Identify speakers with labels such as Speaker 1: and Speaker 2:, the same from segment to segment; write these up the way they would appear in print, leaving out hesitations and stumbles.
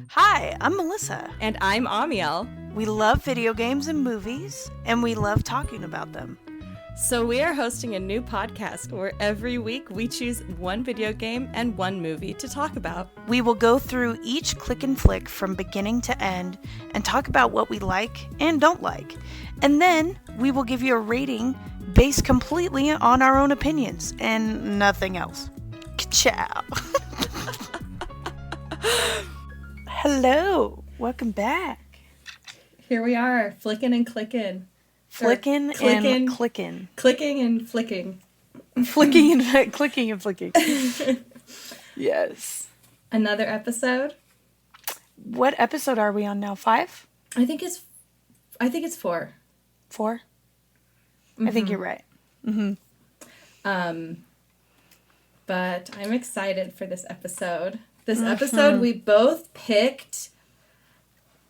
Speaker 1: Hi, I'm Melissa.
Speaker 2: And I'm Ammiel.
Speaker 1: We love video games and movies, and we love talking about them.
Speaker 2: So we are hosting a new podcast where every week we choose one video game and one movie to talk about.
Speaker 1: We will go through each click and flick from beginning to end and talk about what we like and don't like. And then we will give you a rating based completely on our own opinions and nothing else. Ciao. Hello. Welcome back.
Speaker 2: Here we are, flicking and clicking.
Speaker 1: Flicking and clicking.
Speaker 2: Clicking and flicking.
Speaker 1: Flicking and clicking and flicking. Yes.
Speaker 2: Another episode.
Speaker 1: What episode are we on now? 5?
Speaker 2: I think it's 4.
Speaker 1: 4?
Speaker 2: Mm-hmm.
Speaker 1: I think you're right.
Speaker 2: Mm-hmm. But I'm excited for this episode. This episode we both picked,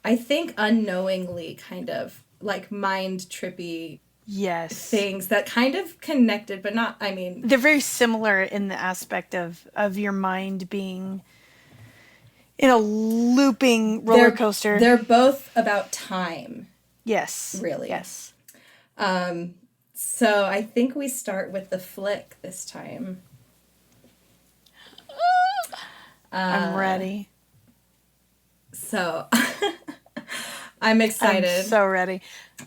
Speaker 2: I think unknowingly, kind of like mind trippy things that kind of connected, but not, I mean.
Speaker 1: They're very similar in the aspect of your mind being in a looping roller coaster.
Speaker 2: They're both about time.
Speaker 1: Yes.
Speaker 2: Really.
Speaker 1: Yes.
Speaker 2: So I think we start with the flick this time.
Speaker 1: I'm ready.
Speaker 2: So I'm excited.
Speaker 1: I'm so ready.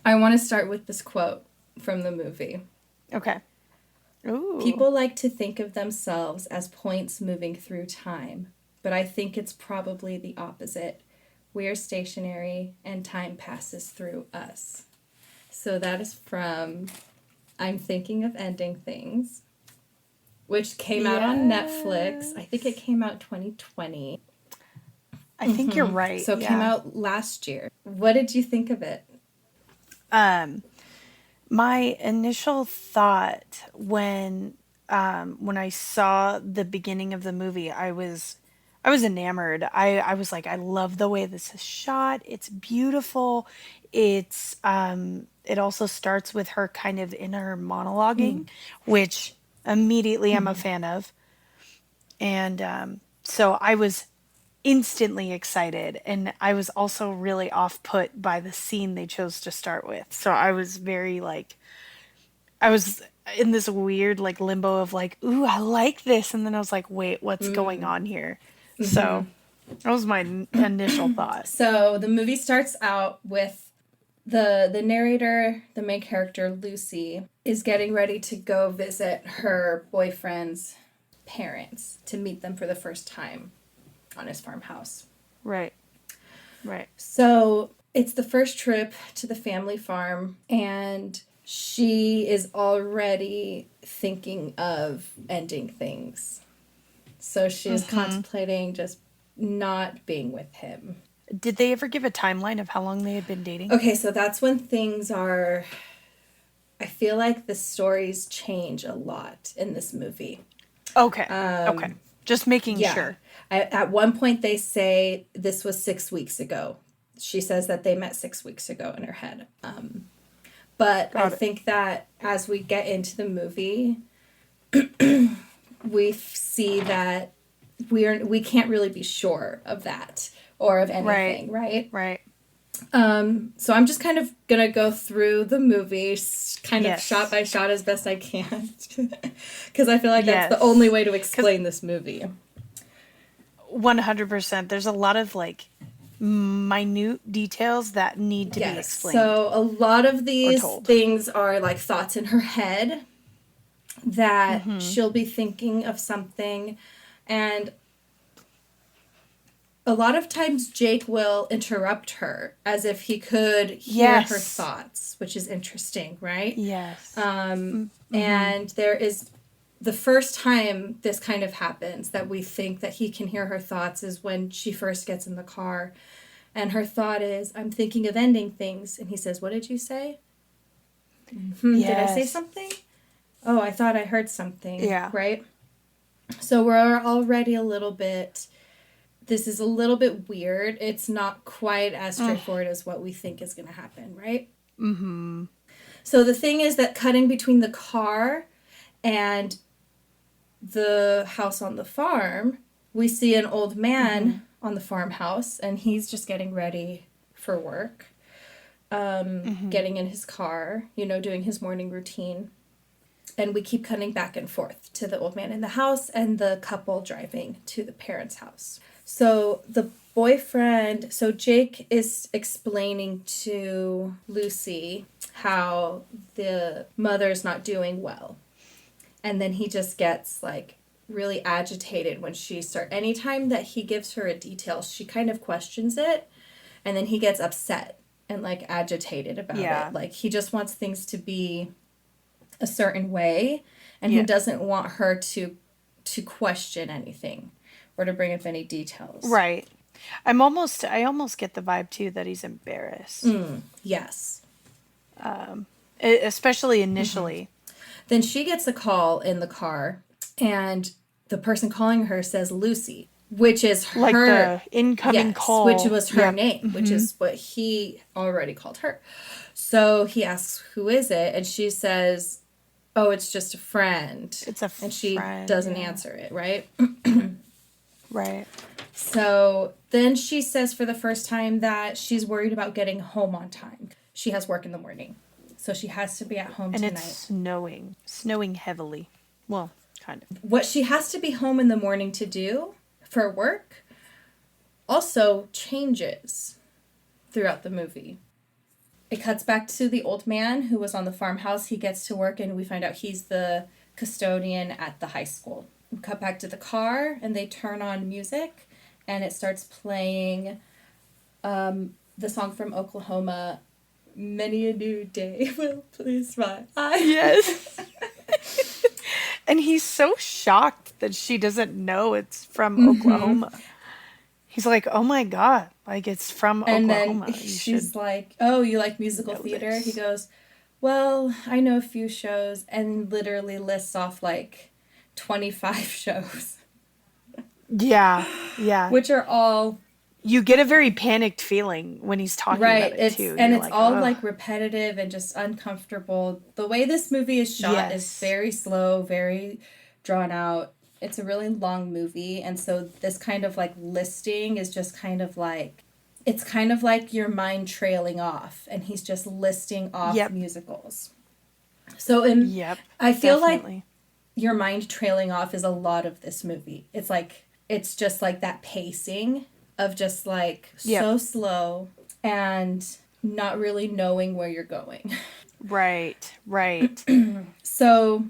Speaker 2: I want to start with this quote from the movie.
Speaker 1: Okay. Ooh.
Speaker 2: People like to think of themselves as points moving through time, but I think it's probably the opposite. We're stationary and time passes through us. So that is from I'm Thinking of Ending Things, which came out on Netflix. I think it came out 2020.
Speaker 1: I think you're right.
Speaker 2: So it came out last year. What did you think of it?
Speaker 1: My initial thought when I saw the beginning of the movie, I was enamored. I was like, I love the way this is shot. It's beautiful. It's it also starts with her kind of inner monologuing, which immediately I'm a fan of. And so I was instantly excited, and I was also really off-put by the scene they chose to start with. So I was very like, I was in this weird like limbo of like, ooh, I like this, and then I was like, wait, what's going on here? So that was my initial thought.
Speaker 2: So the movie starts out with the narrator, the main character, Lucy, is getting ready to go visit her boyfriend's parents to meet them for the first time on his farmhouse.
Speaker 1: Right. Right.
Speaker 2: So it's the first trip to the family farm, and she is already thinking of ending things. So she's contemplating just not being with him.
Speaker 1: Did they ever give a timeline of how long they had been dating?
Speaker 2: Okay, so that's when things are... I feel like the stories change a lot in this movie.
Speaker 1: Okay. Okay. Just making sure.
Speaker 2: At one point they say this was 6 weeks ago. She says that they met 6 weeks ago in her head. But I think that as we get into the movie, we see that we can't really be sure of that or of anything, right?
Speaker 1: Right.
Speaker 2: So I'm just kind of gonna go through the movie, kind of shot by shot as best I can, because I feel like that's the only way to explain this movie.
Speaker 1: 100%. There's a lot of like minute details that need to be explained.
Speaker 2: So a lot of these things are like thoughts in her head that she'll be thinking of something, and a lot of times Jake will interrupt her as if he could hear her thoughts, which is interesting, right?
Speaker 1: Yes.
Speaker 2: And there is the first time this kind of happens that we think that he can hear her thoughts is when she first gets in the car, and her thought is, I'm thinking of ending things. And he says, what did you say? Did I say something? Oh, I thought I heard something.
Speaker 1: Yeah.
Speaker 2: Right? So we're already a little bit... This is a little bit weird. It's not quite as straightforward as what we think is going to happen, right? So the thing is that cutting between the car and the house on the farm, we see an old
Speaker 1: Mm-hmm.
Speaker 2: man on the farmhouse, and he's just getting ready for work,
Speaker 1: Mm-hmm.
Speaker 2: getting in his car, doing his morning routine. And we keep cutting back and forth to the old man in the house and the couple driving to the parents' house. So the boyfriend, so Jake is explaining to Lucy how the mother's not doing well. And then he just gets like really agitated when anytime that he gives her a detail, she kind of questions it, and then he gets upset and like agitated about it.
Speaker 1: Yeah.
Speaker 2: Like he just wants things to be a certain way, and he
Speaker 1: Yeah.
Speaker 2: doesn't want her to question anything or to bring up any details.
Speaker 1: Right. I almost get the vibe too that he's embarrassed.
Speaker 2: Yes.
Speaker 1: Especially initially.
Speaker 2: Then she gets a call in the car, and the person calling her says Lucy, which is
Speaker 1: Like
Speaker 2: her.
Speaker 1: the incoming
Speaker 2: Yes, which
Speaker 1: call.
Speaker 2: was her
Speaker 1: Yep.
Speaker 2: name, which is what he already called her. So he asks, "Who is it?" And she says, "Oh, it's just a friend."
Speaker 1: It's a
Speaker 2: And she
Speaker 1: friend,
Speaker 2: doesn't
Speaker 1: yeah.
Speaker 2: answer it, right?
Speaker 1: Right.
Speaker 2: So then she says for the first time that she's worried about getting home on time. She has work in the morning, so she has to be at home
Speaker 1: And it's
Speaker 2: tonight.
Speaker 1: snowing. Snowing heavily. Well, kind of.
Speaker 2: What she has to be home in the morning to do for work also changes throughout the movie. It cuts back to the old man who was on the farmhouse. He gets to work, and we find out he's the custodian at the high school. We cut back to the car, and they turn on music, and it starts playing the song from Oklahoma, "Many a New Day Will Please My Eyes."
Speaker 1: Yes. And he's so shocked that she doesn't know it's from Oklahoma. He's like, "Oh my God, like it's from
Speaker 2: And then
Speaker 1: Oklahoma. You should
Speaker 2: she's like, "Oh, you like musical
Speaker 1: know
Speaker 2: theater?" He
Speaker 1: this."
Speaker 2: goes, "Well, I know a few shows," and literally lists off like 25 shows,
Speaker 1: Yeah. Yeah.
Speaker 2: which are all
Speaker 1: You get a very panicked feeling when he's talking about
Speaker 2: right.
Speaker 1: it too.
Speaker 2: And
Speaker 1: You're
Speaker 2: it's
Speaker 1: like,
Speaker 2: all
Speaker 1: "Oh,
Speaker 2: like repetitive and just uncomfortable. The way this movie is shot is
Speaker 1: yes.
Speaker 2: very slow, very drawn out. It's a really long movie, and so this kind of like listing is just kind of like it's kind of like your mind trailing off, and he's just listing off
Speaker 1: Yep.
Speaker 2: musicals. So
Speaker 1: Yep.
Speaker 2: I feel like
Speaker 1: Definitely.
Speaker 2: your mind trailing off is a lot of this movie. It's just like that pacing of just like
Speaker 1: Yep.
Speaker 2: so slow and not really knowing where you're going.
Speaker 1: Right. Right.
Speaker 2: So,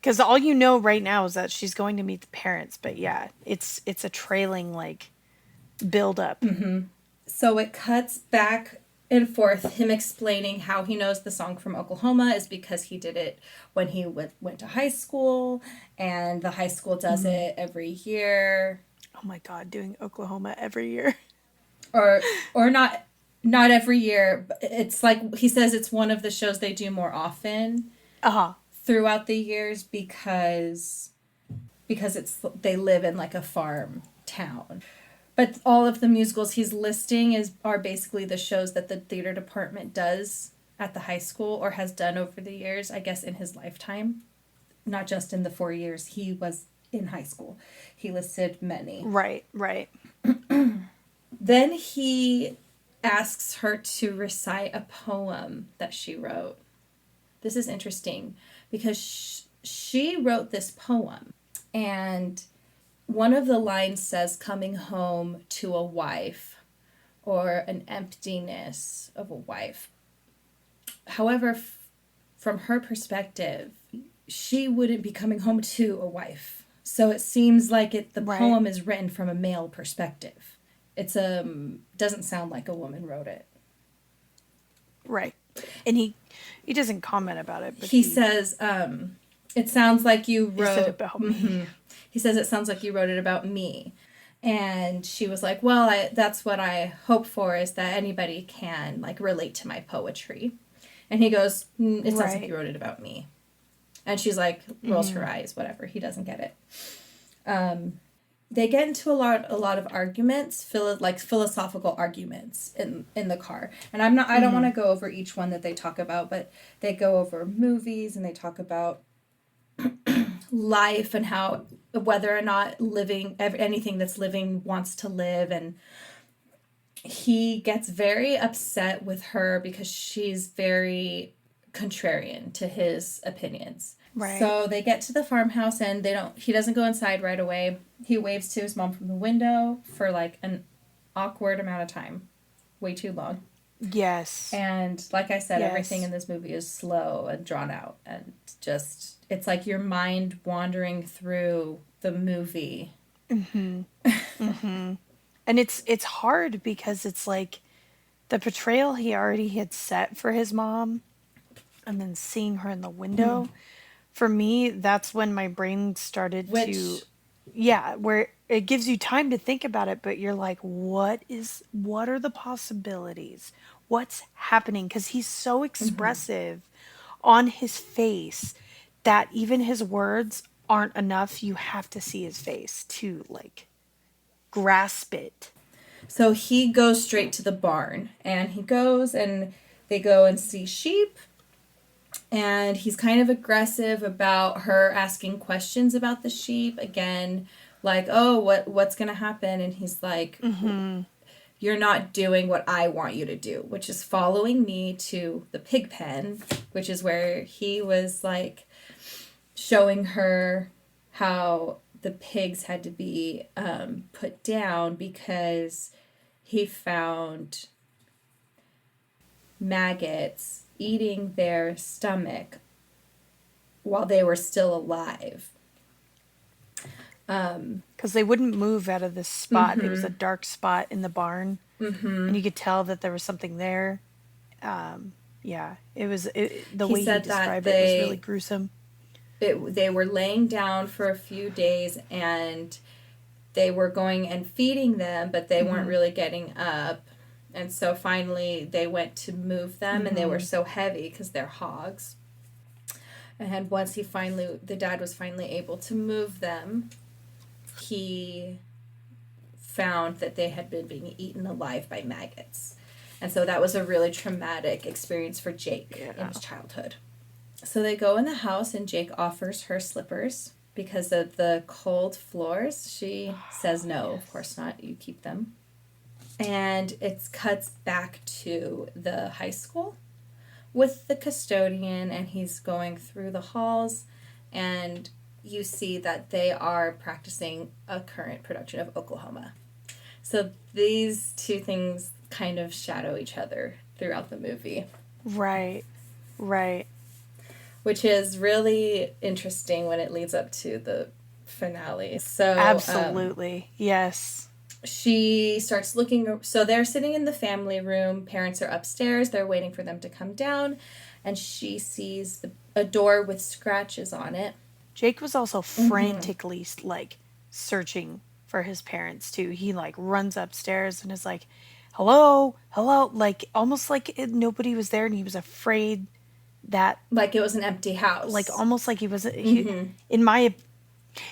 Speaker 1: Because all you know right now is that she's going to meet the parents, but yeah, it's a trailing like build up.
Speaker 2: so it cuts back and forth him explaining how he knows the song from Oklahoma is because he did it when he went to high school, and the high school does it every year,
Speaker 1: Oh my God, doing Oklahoma every year.
Speaker 2: or not every year, but it's like he says it's one of the shows they do more often
Speaker 1: Uh huh.
Speaker 2: throughout the years because it's they live in like a farm town. But all of the musicals he's listing are basically the shows that the theater department does at the high school or has done over the years, I guess in his lifetime, not just in the 4 years he was in high school. He listed many.
Speaker 1: Right. Right.
Speaker 2: Then he asks her to recite a poem that she wrote. This is interesting because she wrote this poem, and one of the lines says, "Coming home to a wife," or an emptiness of a wife. However, from her perspective, she wouldn't be coming home to a wife. So it seems like the
Speaker 1: Right.
Speaker 2: poem is written from a male perspective. It's doesn't sound like a woman wrote it.
Speaker 1: Right. And he doesn't comment about it, but
Speaker 2: He says, "It sounds like you
Speaker 1: he said
Speaker 2: wrote."
Speaker 1: about me.
Speaker 2: He says, "It sounds like you wrote it about me." And she was like, "Well, that's what I hope for, is that anybody can like relate to my poetry." And he goes, "It sounds like
Speaker 1: Right.
Speaker 2: you wrote it about me." And she's like, rolls her eyes, whatever. He doesn't get it. they get into a lot of arguments, like philosophical arguments in the car. And I don't want
Speaker 1: Mm-hmm.
Speaker 2: to go over each one that they talk about, but they go over movies and they talk about life and how whether or not anything that's living wants to live. And he gets very upset with her because she's very contrarian to his opinions.
Speaker 1: Right.
Speaker 2: So they get to the farmhouse and he doesn't go inside right away. He waves to his mom from the window for like an awkward amount of time, way too long.
Speaker 1: Yes.
Speaker 2: And like I said, everything
Speaker 1: Yes.
Speaker 2: in this movie is slow and drawn out and just it's like your mind wandering through the movie.
Speaker 1: Mm-hmm. Mm-hmm. And it's hard because it's like the portrayal he already had set for his mom and then seeing her in the window. For me, that's when my brain started to,
Speaker 2: Which
Speaker 1: yeah, where it gives you time to think about it, but you're like, what are the possibilities? What's happening? Because he's so expressive on his face that even his words aren't enough. You have to see his face to like grasp it.
Speaker 2: So he goes straight to the barn and he goes and they go and see sheep and he's kind of aggressive about her asking questions about the sheep again, like, oh, what's going to happen? And he's like,
Speaker 1: Mm-hmm.
Speaker 2: you're not doing what I want you to do, which is following me to the pig pen, which is where he was like showing her how the pigs had to be put down because he found maggots eating their stomach while they were still alive.
Speaker 1: Because they wouldn't move out of this spot. It was a dark spot in the barn, and you could tell that there was something there. Yeah, the
Speaker 2: He
Speaker 1: way he
Speaker 2: said that
Speaker 1: described it was really gruesome.
Speaker 2: they were laying down for a few days and they were going and feeding them, but they weren't
Speaker 1: Mm-hmm.
Speaker 2: really getting up. And so finally they went to move them and they were
Speaker 1: Mm-hmm.
Speaker 2: so heavy because they're hogs. And once the dad was finally able to move them, he found that they had been being eaten alive by maggots. And so that was a really traumatic experience for Jake in
Speaker 1: Yeah.
Speaker 2: his childhood. So they go in the house and Jake offers her slippers because of the cold floors. She says no, of
Speaker 1: Yes.
Speaker 2: course not. You keep them. And it cuts back to the high school with the custodian and he's going through the halls and you see that they are practicing a current production of Oklahoma. So these two things kind of shadow each other throughout the movie,
Speaker 1: Right. Right.
Speaker 2: which is really interesting when it leads up to the finale. So
Speaker 1: Absolutely. Yes.
Speaker 2: she starts looking. So they're sitting in the family room. Parents are upstairs. They're waiting for them to come down. And she sees a door with scratches on it.
Speaker 1: Jake was also frantically like searching for his parents too. He like runs upstairs and is like, "Hello, hello," like almost like nobody was there, and he was afraid that
Speaker 2: Like it was an empty
Speaker 1: like
Speaker 2: house.
Speaker 1: almost like he was he in my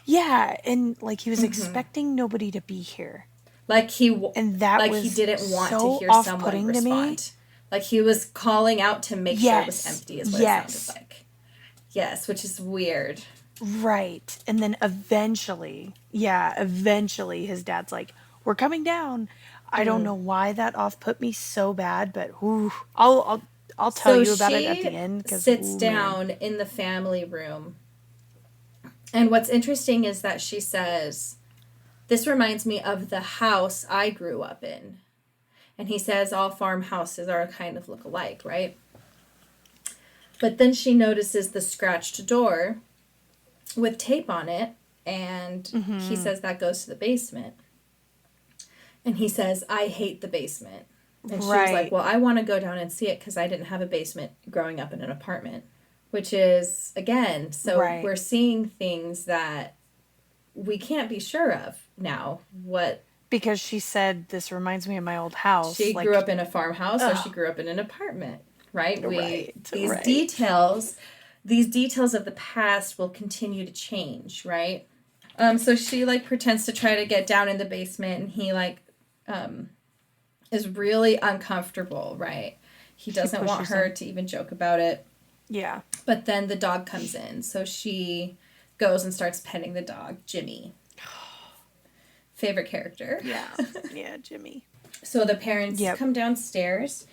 Speaker 1: yeah, and like he was expecting nobody to be here.
Speaker 2: Like
Speaker 1: And that
Speaker 2: like he
Speaker 1: was
Speaker 2: didn't want to
Speaker 1: so
Speaker 2: hear someone
Speaker 1: off-putting to me.
Speaker 2: respond. Like he was calling out to make sure it was
Speaker 1: Yes.
Speaker 2: empty is what it sounded
Speaker 1: Yes.
Speaker 2: like. Yes, which is weird.
Speaker 1: Right. And then eventually, yeah, eventually his dad's like, "We're coming down." I don't know why that off put me so bad, but ooh, I'll tell
Speaker 2: So
Speaker 1: you about it at
Speaker 2: she
Speaker 1: the end because
Speaker 2: sits
Speaker 1: ooh man.
Speaker 2: down in the family room. And what's interesting is that she says, "This reminds me of the house I grew up in." And he says all farmhouses are kind of look alike, right? But then she notices the scratched door with tape on it, and he
Speaker 1: Mm-hmm.
Speaker 2: says that goes to the basement. And he says, "I hate the basement." And she was like,
Speaker 1: Right.
Speaker 2: "Well, I want to go down and see it because I didn't have a basement growing up in an apartment." Which is, again, so
Speaker 1: Right.
Speaker 2: we're seeing things that we can't be sure of now. What
Speaker 1: Because she said this reminds me of my old house.
Speaker 2: she grew
Speaker 1: Like,
Speaker 2: up in a farmhouse or she
Speaker 1: oh,
Speaker 2: grew up in an apartment, right? We
Speaker 1: right,
Speaker 2: these
Speaker 1: right.
Speaker 2: details, these details of the past will continue to change, right? So she like pretends to try to get down in the basement, and he like is really uncomfortable, right? He
Speaker 1: He
Speaker 2: doesn't want
Speaker 1: pushes
Speaker 2: her
Speaker 1: him.
Speaker 2: to even joke about it.
Speaker 1: Yeah.
Speaker 2: But then the dog comes in, so she goes and starts petting the dog, Jimmy. Favorite character.
Speaker 1: Yeah. Yeah, Jimmy.
Speaker 2: So the parents
Speaker 1: Yep.
Speaker 2: come downstairs,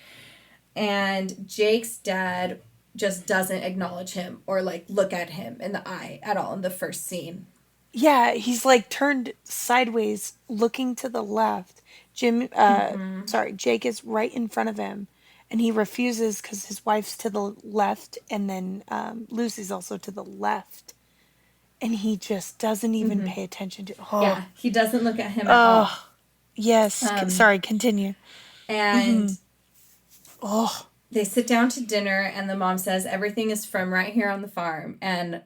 Speaker 2: and Jake's dad just doesn't acknowledge him or like look at him in the eye at all in the first scene.
Speaker 1: Yeah, he's like turned sideways, looking to the left. Sorry, Jake is right in front of him, and he refuses because his wife's to the left, and then Lucy's also to the left, and he just doesn't even pay attention to.
Speaker 2: Yeah, he doesn't look at him at all.
Speaker 1: Oh, yes. Sorry, continue.
Speaker 2: And
Speaker 1: Oh,
Speaker 2: they sit down to dinner, and the mom says everything is from right here on the farm, and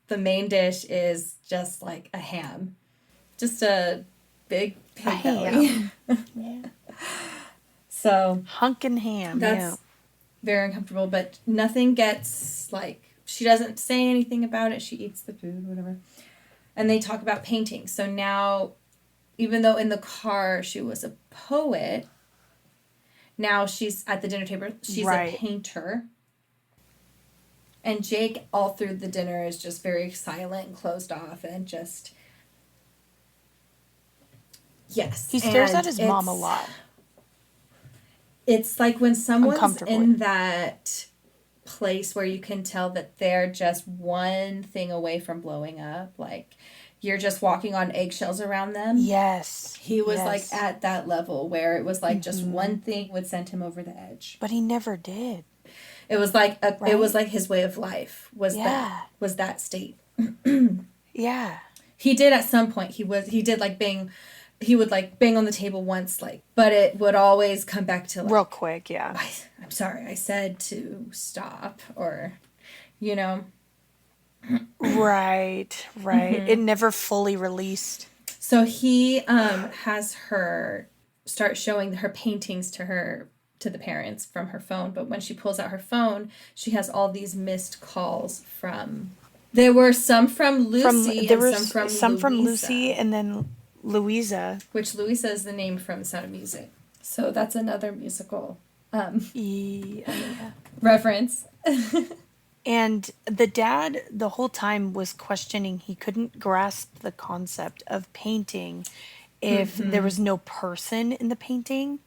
Speaker 2: the main dish is just like a ham, just a big
Speaker 1: a
Speaker 2: pig belly.
Speaker 1: ham. Yeah.
Speaker 2: So
Speaker 1: Hunkin' ham, yeah.
Speaker 2: that's very uncomfortable, but nothing gets like, she doesn't say anything about it. She eats the food, whatever. And they talk about painting. So now, even though in the car she was a poet, now she's at the dinner table, she's a
Speaker 1: Right.
Speaker 2: painter. And Jake, all through the dinner, is just very silent and closed off and just. Yes.
Speaker 1: He stares
Speaker 2: And
Speaker 1: at his mom a lot.
Speaker 2: it's like when someone's
Speaker 1: Uncomfortably.
Speaker 2: in that place where you can tell that they're just one thing away from blowing up, like you're just walking on eggshells around them.
Speaker 1: Yes.
Speaker 2: He was like
Speaker 1: Yes.
Speaker 2: at that level where it was like just one thing would send him over the edge.
Speaker 1: But he never did.
Speaker 2: It was like
Speaker 1: Right?
Speaker 2: it was like his way of life was
Speaker 1: Yeah.
Speaker 2: that state.
Speaker 1: Yeah.
Speaker 2: He did at some point. He did like bang. He would like bang on the table once, like, but it would always come back to like,
Speaker 1: Real quick, yeah.
Speaker 2: I'm sorry, I said to stop, or, you know.
Speaker 1: Right, right. It never fully released.
Speaker 2: So he has her start showing her paintings to the parents from her phone, but when she pulls out her phone, she has all these missed calls from. There were some from Lucy
Speaker 1: There
Speaker 2: and
Speaker 1: was
Speaker 2: some from Louisa,
Speaker 1: Lucy and then Louisa.
Speaker 2: which Louisa is the name from Sound of Music. So that's another musical
Speaker 1: Yeah.
Speaker 2: reference.
Speaker 1: And the dad the whole time was questioning. He couldn't grasp the concept of painting if there was no person in the painting.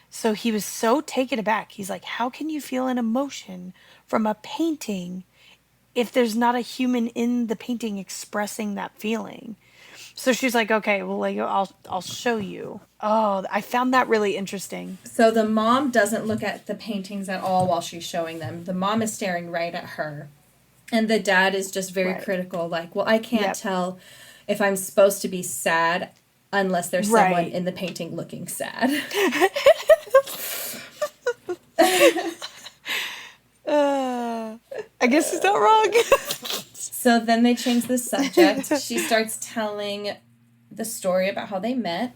Speaker 1: So he was so taken aback. He's like, "How can you feel an emotion from a painting if there's not a human in the painting expressing that feeling?" So she's like, "Okay, well, like I'll show you." Oh, I found that really interesting.
Speaker 2: So the mom doesn't look at the paintings at all while she's showing them. The mom is staring right at her. And the dad is just very
Speaker 1: Right.
Speaker 2: critical, like, well, I can't
Speaker 1: Yep.
Speaker 2: tell if I'm supposed to be sad unless there's someone
Speaker 1: Right.
Speaker 2: in the painting looking sad.
Speaker 1: I guess he's not wrong.
Speaker 2: So then they change the subject. She starts telling the story about how they met.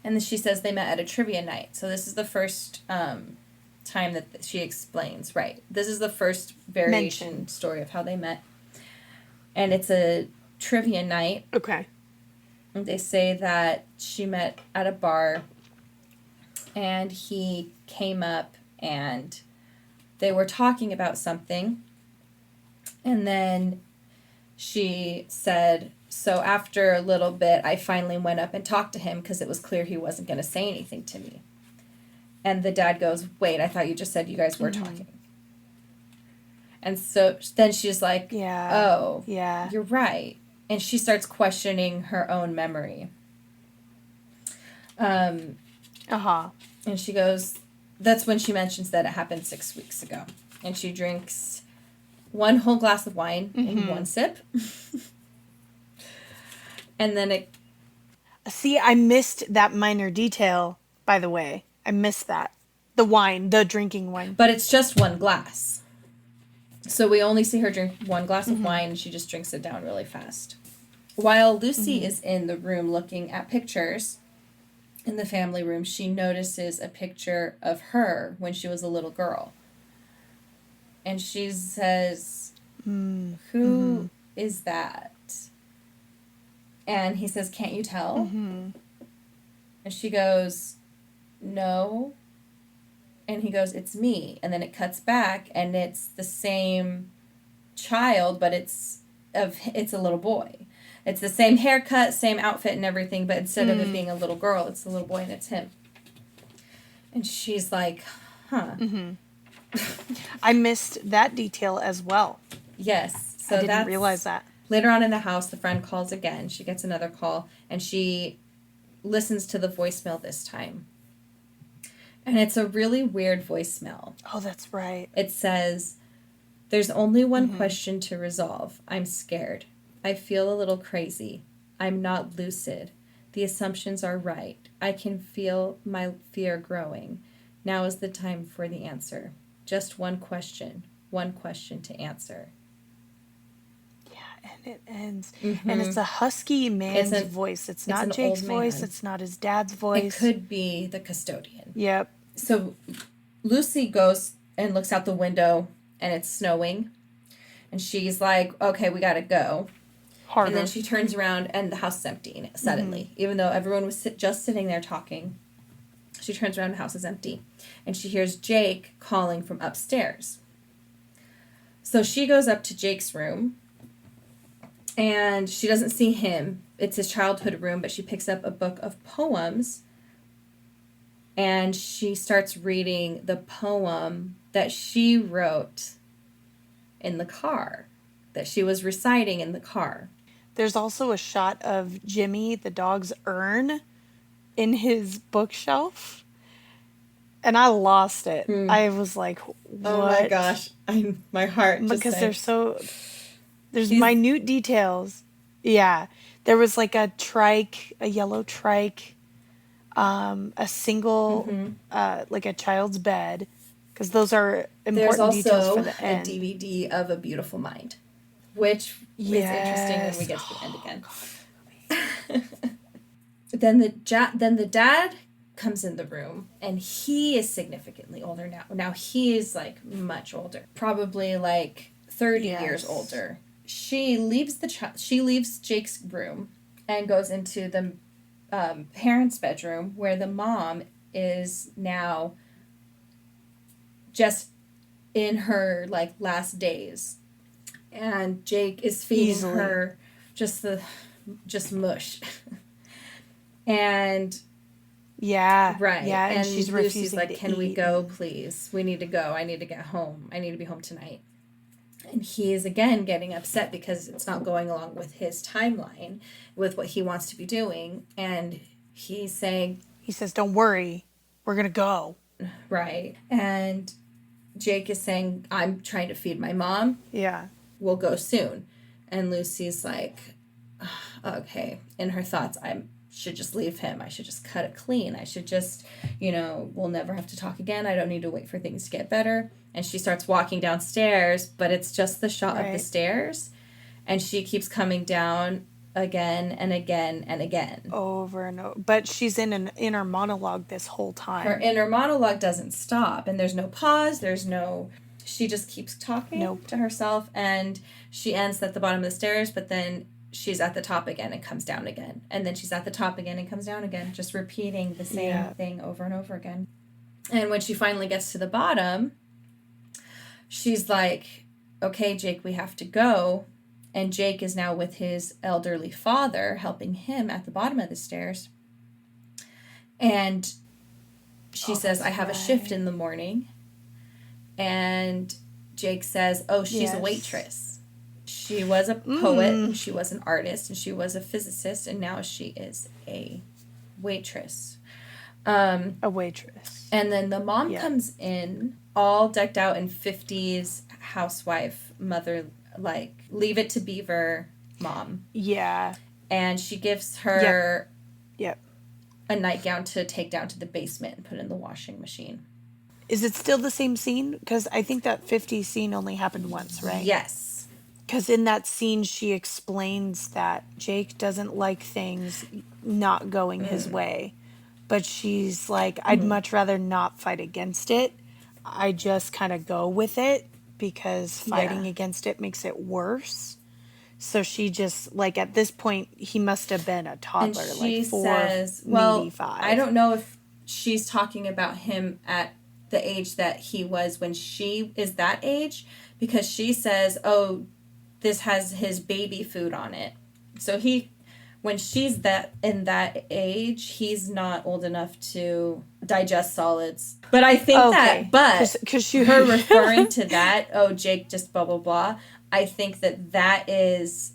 Speaker 2: And then she says they met at a trivia night. So this is the first time that she explains. Right. This is the first variation
Speaker 1: Mention.
Speaker 2: story of how they met. And it's a trivia night.
Speaker 1: Okay.
Speaker 2: They say that she met at a bar and he came up and they were talking about something. And then she said, so after a little bit, I finally went up and talked to him because it was clear he wasn't going to say anything to me. And the dad goes, wait, I thought you just said you guys were talking. And so then she's like,
Speaker 1: Yeah.
Speaker 2: oh,
Speaker 1: Yeah.
Speaker 2: you're right. And she starts questioning her own memory.
Speaker 1: Uh-huh.
Speaker 2: And she goes, that's when she mentions that it happened 6 weeks ago. And she drinks one whole glass of wine in one sip. And then it.
Speaker 1: See, I missed that minor detail, by the way. I missed that. The wine, the drinking wine.
Speaker 2: But it's just one glass. So we only see her drink one glass of wine and she just drinks it down really fast. While Lucy is in the room looking at pictures in the family room, she notices a picture of her when she was a little girl. And she says, who is that? And he says, "Can't you tell?"
Speaker 1: Mm-hmm.
Speaker 2: And she goes, "No." And he goes, "It's me." And then it cuts back, and it's the same child, but it's a little boy. It's the same haircut, same outfit and everything, but instead of it
Speaker 1: Mm.
Speaker 2: being a little girl, it's a little boy and it's him. And she's like, "Huh."
Speaker 1: Mm-hmm. I missed that detail as well.
Speaker 2: Yes.
Speaker 1: I
Speaker 2: So
Speaker 1: didn't realize
Speaker 2: that's
Speaker 1: that.
Speaker 2: later on in the house, the friend calls again. She gets another call and she listens to the voicemail this time. And it's a really weird voicemail.
Speaker 1: Oh, that's right.
Speaker 2: It says, "There's only one
Speaker 1: Mm-hmm.
Speaker 2: question to resolve. I'm scared. I feel a little crazy. I'm not lucid. The assumptions are right. I can feel my fear growing. Now is the time for the answer. Just one question. One question to answer."
Speaker 1: Yeah, and it ends, and
Speaker 2: Mm-hmm.
Speaker 1: it's a husky
Speaker 2: It's
Speaker 1: man's
Speaker 2: an
Speaker 1: voice. It's
Speaker 2: it's
Speaker 1: not
Speaker 2: an old
Speaker 1: Jake's voice.
Speaker 2: man.
Speaker 1: It's not his dad's
Speaker 2: It
Speaker 1: voice.
Speaker 2: could be the custodian.
Speaker 1: Yep.
Speaker 2: So Lucy goes and looks out the window and it's snowing. And she's like, "Okay, we gotta go." And then
Speaker 1: Harder.
Speaker 2: she turns around and the house is empty
Speaker 1: Mm-hmm.
Speaker 2: suddenly. Even though everyone was just sitting there talking, she turns around and the house is empty. And she hears Jake calling from upstairs. So she goes up to Jake's room and she doesn't see him. It's his childhood room, but she picks up a book of poems and she starts reading the poem that she wrote in the car, that she was reciting in the car.
Speaker 1: There's also a shot of Jimmy, the dog's urn, in his bookshelf, and I lost it.
Speaker 2: Hmm.
Speaker 1: I was like,
Speaker 2: Oh my
Speaker 1: "What?"
Speaker 2: gosh, my heart just
Speaker 1: Because
Speaker 2: sank.
Speaker 1: there's
Speaker 2: He's
Speaker 1: minute details. Yeah, there was like a trike, a yellow trike, a single,
Speaker 2: mm-hmm.
Speaker 1: like a child's bed, because those are
Speaker 2: There's
Speaker 1: important details for
Speaker 2: also
Speaker 1: the
Speaker 2: a
Speaker 1: end.
Speaker 2: DVD of A Beautiful Mind, which is interesting when we
Speaker 1: Yes.
Speaker 2: get to the end
Speaker 1: Oh
Speaker 2: again.
Speaker 1: God, that movie.
Speaker 2: Then the dad comes in the room and he is significantly older now. Now he is like much older, probably like 30 years
Speaker 1: Yes.
Speaker 2: older. She leaves Jake's room and goes into the parents' bedroom where the mom is now just in her like last days, and Jake is feeding
Speaker 1: Easily.
Speaker 2: her just the just mush. And
Speaker 1: Yeah.
Speaker 2: right,
Speaker 1: Yeah, and
Speaker 2: and
Speaker 1: she's
Speaker 2: Lucy's
Speaker 1: refusing
Speaker 2: like,
Speaker 1: to
Speaker 2: "Can we
Speaker 1: eat
Speaker 2: go,
Speaker 1: and
Speaker 2: please? We need to go. I need to get home. I need to be home tonight." And he is again getting upset because it's not going along with his timeline, with what he wants to be doing, and he's saying,
Speaker 1: he says, "Don't worry. We're going to go."
Speaker 2: right, and Jake is saying, "I'm trying to feed my mom.
Speaker 1: Yeah.
Speaker 2: We'll go soon." And Lucy's like, "Okay." In her thoughts, I should just leave him. I should just cut it clean. I should just, we'll never have to talk again. I don't need to wait for things to get better. And she starts walking downstairs, but it's just the shot of the
Speaker 1: Right.
Speaker 2: stairs. And she keeps coming down again and again and again.
Speaker 1: Over and over. But she's in an inner monologue this whole
Speaker 2: Her
Speaker 1: time.
Speaker 2: inner monologue doesn't stop, and there's no pause, she just keeps talking
Speaker 1: Nope.
Speaker 2: to herself, and she ends at the bottom of the stairs, but then she's at the top again and comes down again, and then she's at the top again and comes down again, just repeating the same
Speaker 1: Yeah.
Speaker 2: thing over and over again. And when she finally gets to the bottom, she's like, "Okay, Jake, we have to go." And Jake is now with his elderly father helping him at the bottom of the stairs. And she
Speaker 1: Oh,
Speaker 2: says, "I
Speaker 1: that's
Speaker 2: have a shift
Speaker 1: right.
Speaker 2: in the morning." And Jake says, "Oh, she's a
Speaker 1: Yes.
Speaker 2: waitress. She was a poet
Speaker 1: Mm.
Speaker 2: and she was an artist and she was a physicist and now she is a waitress." Um,
Speaker 1: A waitress.
Speaker 2: and then the mom
Speaker 1: Yep.
Speaker 2: comes in all decked out in 50s housewife, mother, like Leave It to Beaver mom.
Speaker 1: Yeah.
Speaker 2: And she gives
Speaker 1: Yep.
Speaker 2: her
Speaker 1: Yep.
Speaker 2: a nightgown to take down to the basement and put in the washing machine.
Speaker 1: Is it still the same scene? Because I think that 50 scene only happened once, right?
Speaker 2: Yes.
Speaker 1: Because in that scene, she explains that Jake doesn't like things not going his way. But she's like, I'd
Speaker 2: Mm-hmm.
Speaker 1: much rather not fight against it. I just kind of go with it because
Speaker 2: Yeah.
Speaker 1: fighting against it makes it worse. So she just, like, at this point, he must have been a
Speaker 2: And
Speaker 1: toddler, like
Speaker 2: she
Speaker 1: 4,
Speaker 2: says,
Speaker 1: maybe
Speaker 2: well, I
Speaker 1: 5.
Speaker 2: don't know if she's talking about him at the age that he was when she is that age, because she says, oh, this has his baby food on it. So when she's that in that age, he's not old enough to digest solids. But I think that,
Speaker 1: Okay,
Speaker 2: but
Speaker 1: because she,
Speaker 2: her referring to that, oh, Jake just blah, blah, blah, I think that is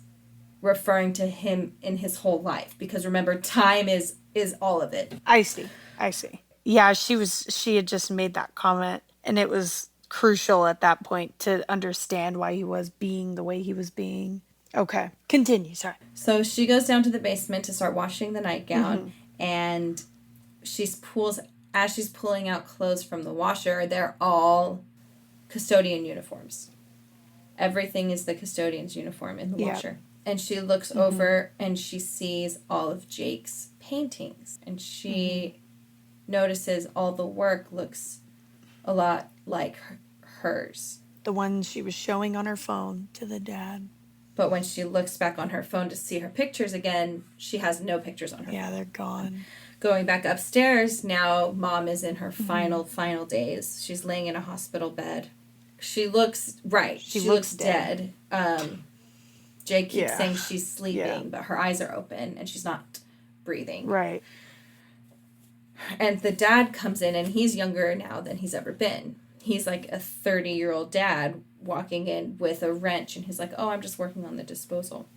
Speaker 2: referring to him in his whole life, because remember, time is all of it.
Speaker 1: I see, I see. Yeah, she had just made that comment, and it was crucial at that point to understand why he was being the way he was being. Okay, continue, sorry.
Speaker 2: So she goes down to the basement to start washing the nightgown,
Speaker 1: Mm-hmm.
Speaker 2: and she's pulls as she's pulling out clothes from the washer, they're all custodian uniforms. Everything is the custodian's uniform in the
Speaker 1: Yeah.
Speaker 2: washer. And she looks
Speaker 1: Mm-hmm.
Speaker 2: over and she sees all of Jake's paintings. And
Speaker 1: Mm-hmm.
Speaker 2: she notices all the work looks a lot like hers.
Speaker 1: The one she was showing on her phone to the dad.
Speaker 2: But when she looks back on her phone to see her pictures again, she has no pictures on her
Speaker 1: Yeah,
Speaker 2: phone.
Speaker 1: they're gone.
Speaker 2: Going back upstairs, now mom is in her
Speaker 1: Mm-hmm.
Speaker 2: final days. She's laying in a hospital bed. She looks, right,
Speaker 1: She
Speaker 2: she
Speaker 1: looks
Speaker 2: looks
Speaker 1: dead.
Speaker 2: dead. Jake keeps
Speaker 1: Yeah.
Speaker 2: saying she's
Speaker 1: Yeah.
Speaker 2: sleeping, but her eyes are open and she's not breathing.
Speaker 1: Right.
Speaker 2: And the dad comes in and he's younger now than he's ever been. He's like a 30-year-old dad walking in with a wrench, and he's like, oh, I'm just working on the disposal.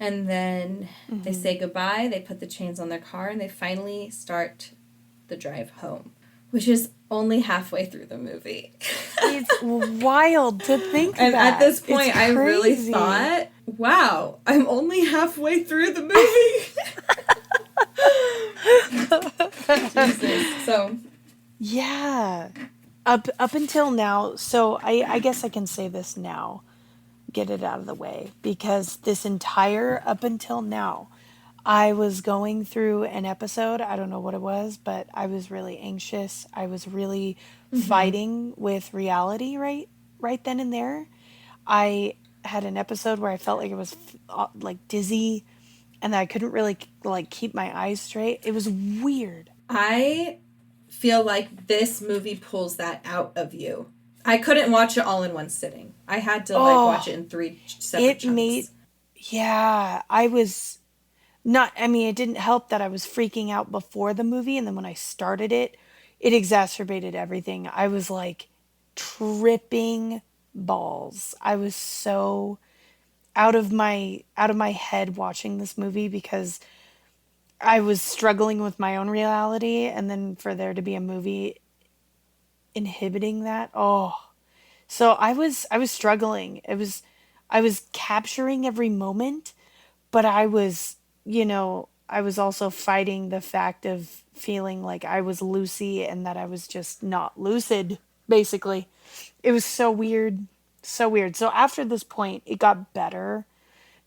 Speaker 2: And then they
Speaker 1: Mm-hmm.
Speaker 2: say goodbye, they put the chains on their car, and they finally start the drive home, which is only halfway through the movie.
Speaker 1: It's wild to think
Speaker 2: And at
Speaker 1: that.
Speaker 2: this
Speaker 1: It's
Speaker 2: point, I really
Speaker 1: crazy.
Speaker 2: thought, wow, I'm only halfway through the movie. Jesus. So,
Speaker 1: Yeah. Up until now, so I guess I can say this now. Get it out of the way, because this entire up until now, I was going through an episode, I don't know what it was, but I was really anxious. I was really
Speaker 2: mm-hmm.
Speaker 1: fighting with reality right then and there. I had an episode where I felt like it was like dizzy, and I couldn't really like keep my eyes straight. It was weird.
Speaker 2: I feel like this movie pulls that out of you. I couldn't watch it all in one sitting. I had to like watch it
Speaker 1: Oh,
Speaker 2: in three separate
Speaker 1: it made
Speaker 2: chunks.
Speaker 1: yeah, I was not, I mean, it didn't help that I was freaking out before the movie, and then when I started it, it exacerbated everything. I was like tripping balls. I was so out of my head watching this movie because I was struggling with my own reality, and then for there to be a movie inhibiting that. Oh. So I was struggling. I was capturing every moment, but I was also fighting the fact of feeling like I was Lucy and that I was just not lucid, basically. It was so weird. So weird. So after this point, it got better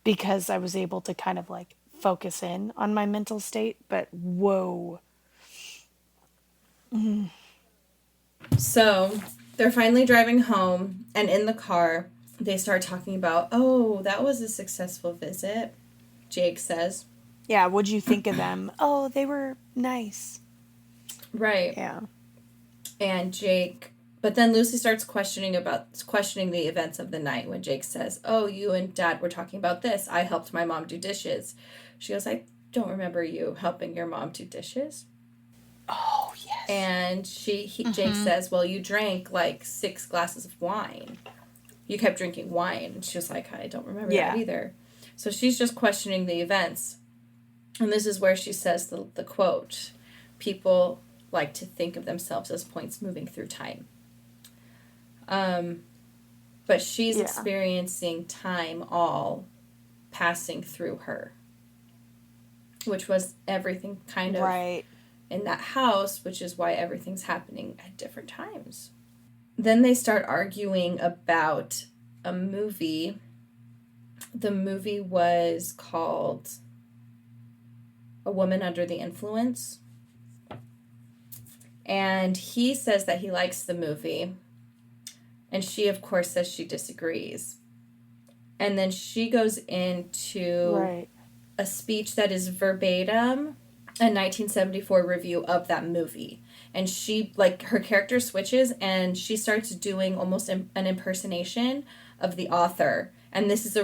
Speaker 1: because I was able to kind of like focus in on my mental state, but whoa.
Speaker 2: So they're finally driving home, and in the car, they start talking about, oh, that was a successful visit, Jake says.
Speaker 1: Yeah, what'd you think of them? Oh, they were nice.
Speaker 2: Right.
Speaker 1: Yeah.
Speaker 2: And Jake, but then Lucy starts questioning the events of the night when Jake says, oh, you and Dad were talking about this. I helped my mom do dishes. She goes, I don't remember you helping your mom do dishes.
Speaker 1: Oh, yes.
Speaker 2: And Jake says, well, you drank like 6 glasses of wine. You kept drinking wine. And she was like, I don't remember that
Speaker 1: Yeah.
Speaker 2: either. So she's just questioning the events. And this is where she says the quote, people like to think of themselves as points moving through time. But she's
Speaker 1: Yeah.
Speaker 2: experiencing time all passing through her, which was everything kind of
Speaker 1: Right.
Speaker 2: in that house, which is why everything's happening at different times. Then they start arguing about a movie. The movie was called A Woman Under the Influence. And he says that he likes the movie. And she, of course, says she disagrees. And then she goes into
Speaker 1: Right.
Speaker 2: a speech that is verbatim a 1974 review of that movie. And she, like, her character switches and she starts doing almost an impersonation of the author. And this is a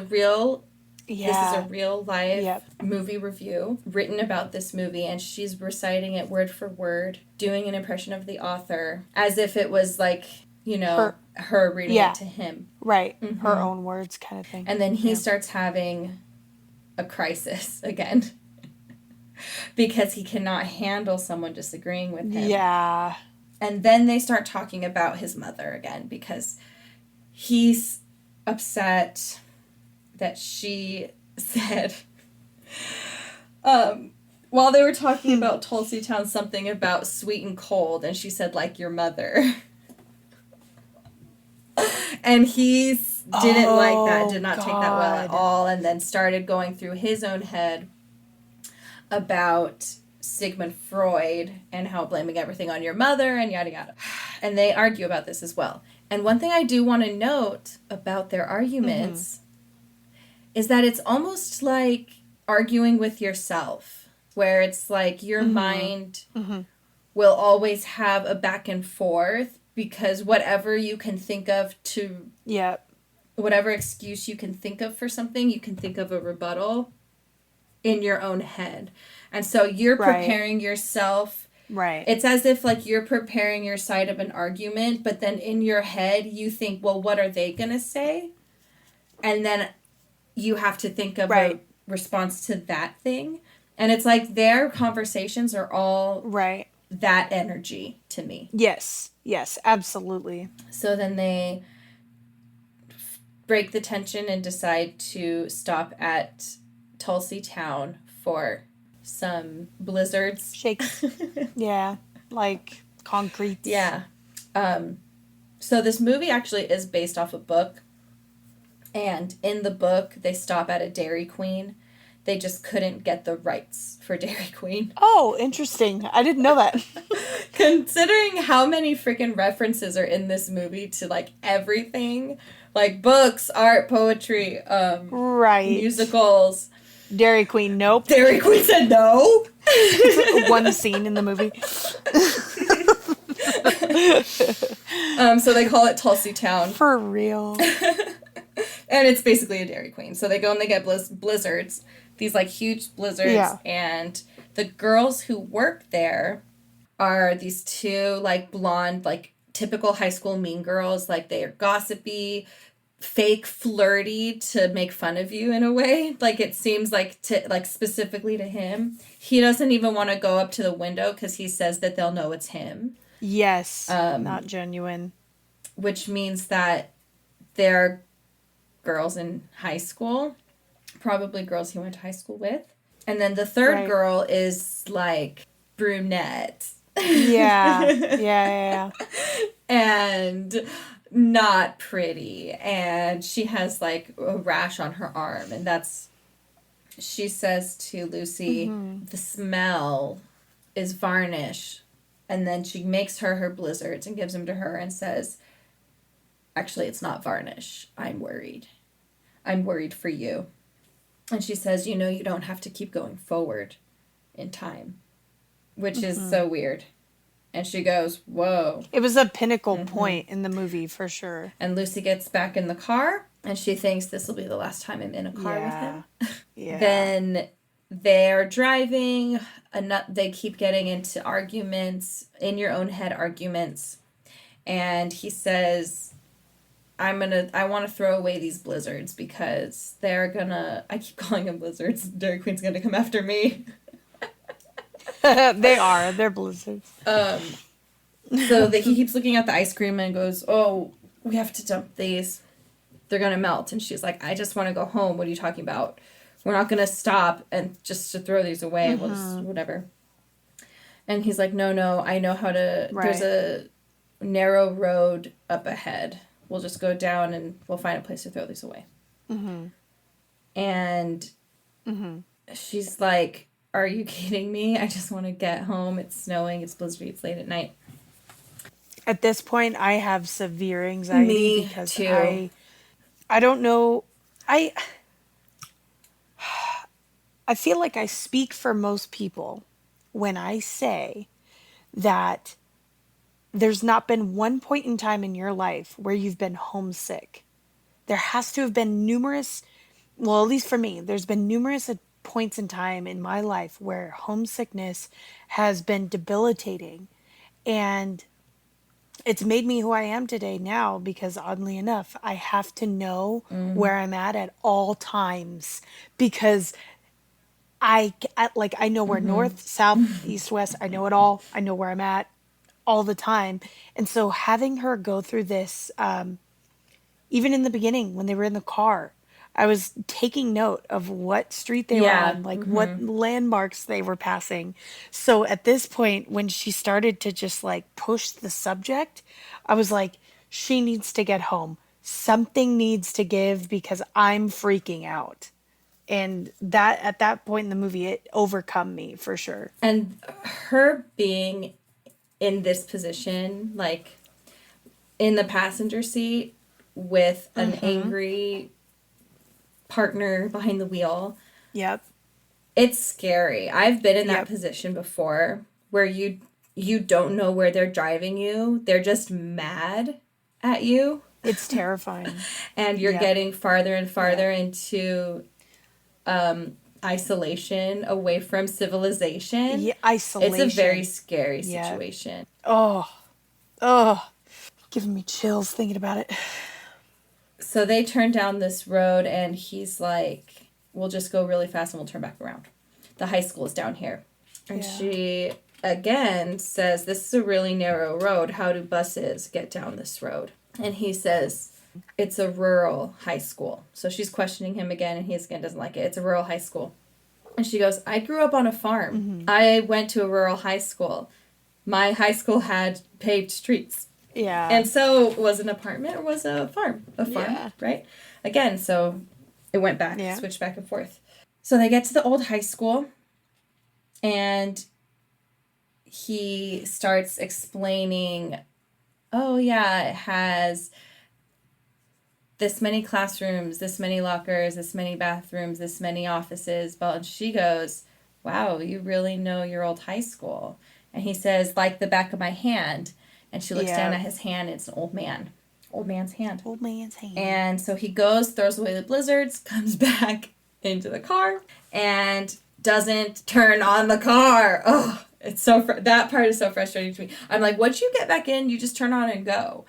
Speaker 1: Yeah.
Speaker 2: real live
Speaker 1: Yep.
Speaker 2: movie review written about this movie, and she's reciting it word for word, doing an impression of the author as if it was like,
Speaker 1: Her.
Speaker 2: her reading it
Speaker 1: Yeah.
Speaker 2: to him.
Speaker 1: Right. Her
Speaker 2: Mm-hmm.
Speaker 1: own words kind of thing.
Speaker 2: And then he
Speaker 1: Yeah.
Speaker 2: starts having a crisis again because he cannot handle someone disagreeing with him.
Speaker 1: Yeah.
Speaker 2: And then they start talking about his mother again because he's upset that she said, while they were talking about Tulsi Town, something about sweet and cold, and she said, like your mother. And he didn't like that, did
Speaker 1: Oh
Speaker 2: not take that well at
Speaker 1: God.
Speaker 2: all, and then started going through his own head about Sigmund Freud and how blaming everything on your mother and yada yada. And they argue about this as well. And one thing I do want to note about their arguments is that it's almost like arguing with yourself, where it's like your mind will always have a back and forth because whatever you can think of to,
Speaker 1: Yep.
Speaker 2: whatever excuse you can think of for something, you can think of a rebuttal in your own head. And so you're
Speaker 1: Right.
Speaker 2: preparing yourself.
Speaker 1: Right.
Speaker 2: It's as if like you're preparing your side of an argument, but then in your head you think, well, what are they going to say? And then you have to think of
Speaker 1: Right.
Speaker 2: a response to that thing. And it's like their conversations are all
Speaker 1: Right.
Speaker 2: that energy to me.
Speaker 1: Yes. Yes, absolutely.
Speaker 2: So then they break the tension and decide to stop at Tulsi Town for some blizzards.
Speaker 1: Shakes. Yeah. Like concrete.
Speaker 2: Yeah. So this movie actually is based off a book. And in the book, they stop at a Dairy Queen. They just couldn't get the rights for Dairy Queen.
Speaker 1: Oh, interesting. I didn't know that.
Speaker 2: Considering how many freaking references are in this movie to like everything, like books, art, poetry,
Speaker 1: Right.
Speaker 2: musicals.
Speaker 1: Dairy Queen, nope.
Speaker 2: Dairy Queen said no.
Speaker 1: One scene in the movie.
Speaker 2: So they call it Tulsi Town.
Speaker 1: For real.
Speaker 2: And it's basically a Dairy Queen. So they go and they get blizzards, these like huge blizzards.
Speaker 1: Yeah.
Speaker 2: And the girls who work there are these two like blonde, like typical high school mean girls. Like they are gossipy, fake flirty to make fun of you in a way. Like it seems like specifically to him. He doesn't even want to go up to the window because he says that they'll know it's him.
Speaker 1: Yes. Not genuine.
Speaker 2: Which means that they're girls in high school, probably girls he went to high school with. And then the third girl is like brunette.
Speaker 1: Yeah. Yeah.
Speaker 2: And not pretty. And she has like a rash on her arm. And she says to Lucy, the smell is varnish. And then she makes her blizzards and gives them to her and says, actually, it's not varnish. I'm worried. I'm worried for you. And she says, you don't have to keep going forward in time, which is so weird. And she goes, whoa.
Speaker 1: It was a pinnacle point in the movie for sure.
Speaker 2: And Lucy gets back in the car and she thinks this will be the last time I'm in a car with him.
Speaker 1: Yeah.
Speaker 2: Then they're driving. They keep getting into arguments, in your own head arguments. And he says, I want to throw away these blizzards because I keep calling them blizzards. Dairy Queen's going to come after me.
Speaker 1: They're blizzards.
Speaker 2: So he keeps looking at the ice cream and goes, oh, we have to dump these. They're going to melt. And she's like, I just want to go home. What are you talking about? We're not going to stop and just to throw these away. We'll just, whatever. And he's like, no, I know how to, there's a narrow road up ahead. We'll just go down and we'll find a place to throw these away. And she's like, are you kidding me? I just want to get home. It's snowing. It's blizzardy. It's late at night.
Speaker 1: At this point, I have severe anxiety
Speaker 2: Me
Speaker 1: because
Speaker 2: too.
Speaker 1: I don't know I I feel like I speak for most people when I say that there's not been one point in time in your life where you've been homesick. There has to have been numerous, well, at least for me, there's been numerous points in time in my life where homesickness has been debilitating. And it's made me who I am today now because oddly enough, I have to know where I'm at all times because I know where north, south, east, west, I know it all. I know where I'm at all the time. And so having her go through this, even in the beginning when they were in the car, I was taking note of what street they were
Speaker 2: Yeah.
Speaker 1: on, like what landmarks they were passing. So at this point, when she started to just like push the subject, I was like, she needs to get home. Something needs to give because I'm freaking out. And that at that point in the movie, it overcome me for sure.
Speaker 2: And her being in this position, like in the passenger seat with an angry partner behind the wheel,
Speaker 1: Yep.
Speaker 2: it's scary. I've been in that
Speaker 1: Yep.
Speaker 2: position before where you don't know where they're driving you. They're just mad at you
Speaker 1: It's terrifying.
Speaker 2: and you're
Speaker 1: Yep.
Speaker 2: getting farther and
Speaker 1: Yep.
Speaker 2: farther into isolation away from civilization.
Speaker 1: Yeah,
Speaker 2: It's a very
Speaker 1: isolation.
Speaker 2: scary
Speaker 1: Yep.
Speaker 2: situation.
Speaker 1: Oh, oh, giving me chills thinking about it.
Speaker 2: So they turn down this road and he's like, we'll just go really fast and we'll turn back around. The high school is down here. And
Speaker 1: Yeah.
Speaker 2: she again says, this is a really narrow road. How do buses get down this road? And he says, it's a rural high school. So she's questioning him again, and he again doesn't like it. It's a rural high school. And she goes, I grew up on a farm. I went to a rural high school. My high school had paved streets.
Speaker 1: Yeah.
Speaker 2: And so was an apartment or was a farm? A farm,
Speaker 1: Yeah.
Speaker 2: right? Again, so it went back,
Speaker 1: Yeah.
Speaker 2: switched back and forth. So they get to the old high school, and he starts explaining, oh, yeah, it has this many classrooms, this many lockers, this many bathrooms, this many offices. But she goes, wow, you really know your old high school. And he says, like the back of my hand. And she looks down
Speaker 1: Yeah.
Speaker 2: at his hand. It's an old man. Old man's hand.
Speaker 1: Old man's hand.
Speaker 2: And so he goes, throws away the blizzards, comes back into the car, and doesn't turn on the car. Oh, it's so that part is so frustrating to me. I'm like, once you get back in, you just turn on and go.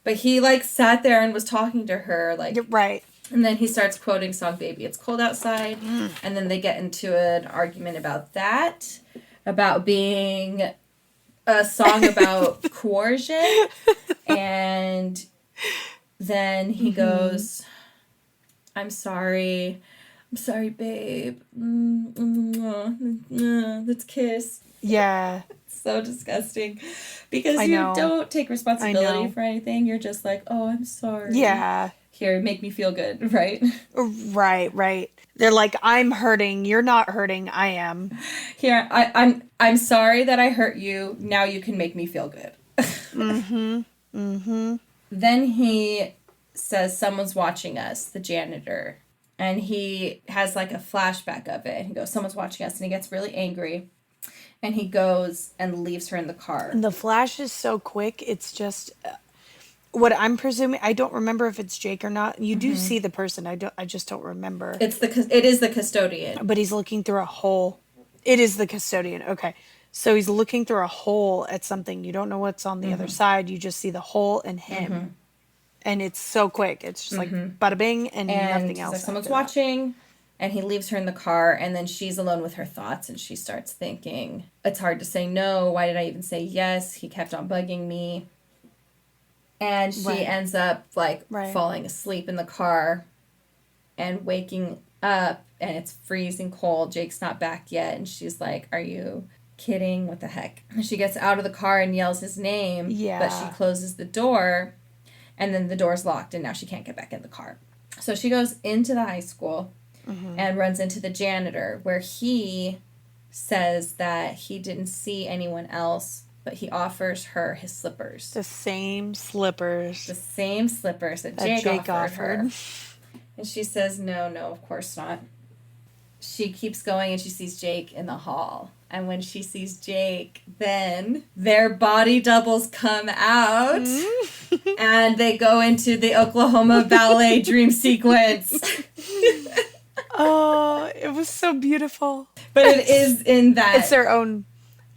Speaker 2: But he like sat there and was talking to her, like,
Speaker 1: You're right.
Speaker 2: and then he starts quoting song Baby It's Cold Outside. And then they get into an argument about that, about being a song about coercion. And then he goes, I'm sorry. I'm sorry, babe. Let's kiss.
Speaker 1: Yeah.
Speaker 2: So disgusting. Because
Speaker 1: I
Speaker 2: you
Speaker 1: know.
Speaker 2: don't take
Speaker 1: I
Speaker 2: responsibility
Speaker 1: know.
Speaker 2: for anything. You're just like, oh, I'm sorry.
Speaker 1: Yeah.
Speaker 2: Here, make me feel good, right?
Speaker 1: Right, right. They're like, I'm hurting. You're not hurting. I am.
Speaker 2: Here, I'm sorry that I hurt you. Now you can make me feel good. Then he says someone's watching us, the janitor. And he has like a flashback of it. And he goes, someone's watching us. And he gets really angry. And he goes and leaves her in the car.
Speaker 1: And the flash is so quick. It's just what I'm presuming. I don't remember if it's Jake or not. You do see the person. I just don't remember.
Speaker 2: It is the custodian.
Speaker 1: But he's looking through a hole. It is the custodian. Okay. So he's looking through a hole at something. You don't know what's on the other side. You just see the hole and him. And it's so quick. It's just like bada bing and
Speaker 2: And
Speaker 1: nothing
Speaker 2: he's
Speaker 1: else.
Speaker 2: like, someone's
Speaker 1: after that.
Speaker 2: watching. And he leaves her in the car. And then she's alone with her thoughts. And she starts thinking, it's hard to say no. Why did I even say yes? He kept on bugging me. And she
Speaker 1: Right.
Speaker 2: ends up like
Speaker 1: Right.
Speaker 2: falling asleep in the car and waking up, and it's freezing cold. Jake's not back yet, and she's like, are you kidding? What the heck? And she gets out of the car and yells his name, but
Speaker 1: Yeah.
Speaker 2: she closes the door, and then the door's locked, and now she can't get back in the car. So she goes into the high school and runs into the janitor, where he says that he didn't see anyone else, but he offers her his slippers.
Speaker 1: The same slippers
Speaker 2: The same slippers that
Speaker 1: that
Speaker 2: Jake offered her. And she says, no, of course not. She keeps going and she sees Jake in the hall. And when she sees Jake, then their body doubles come out and they go into the Oklahoma ballet dream sequence.
Speaker 1: Oh, it was so beautiful.
Speaker 2: But it is in that.
Speaker 1: It's their own,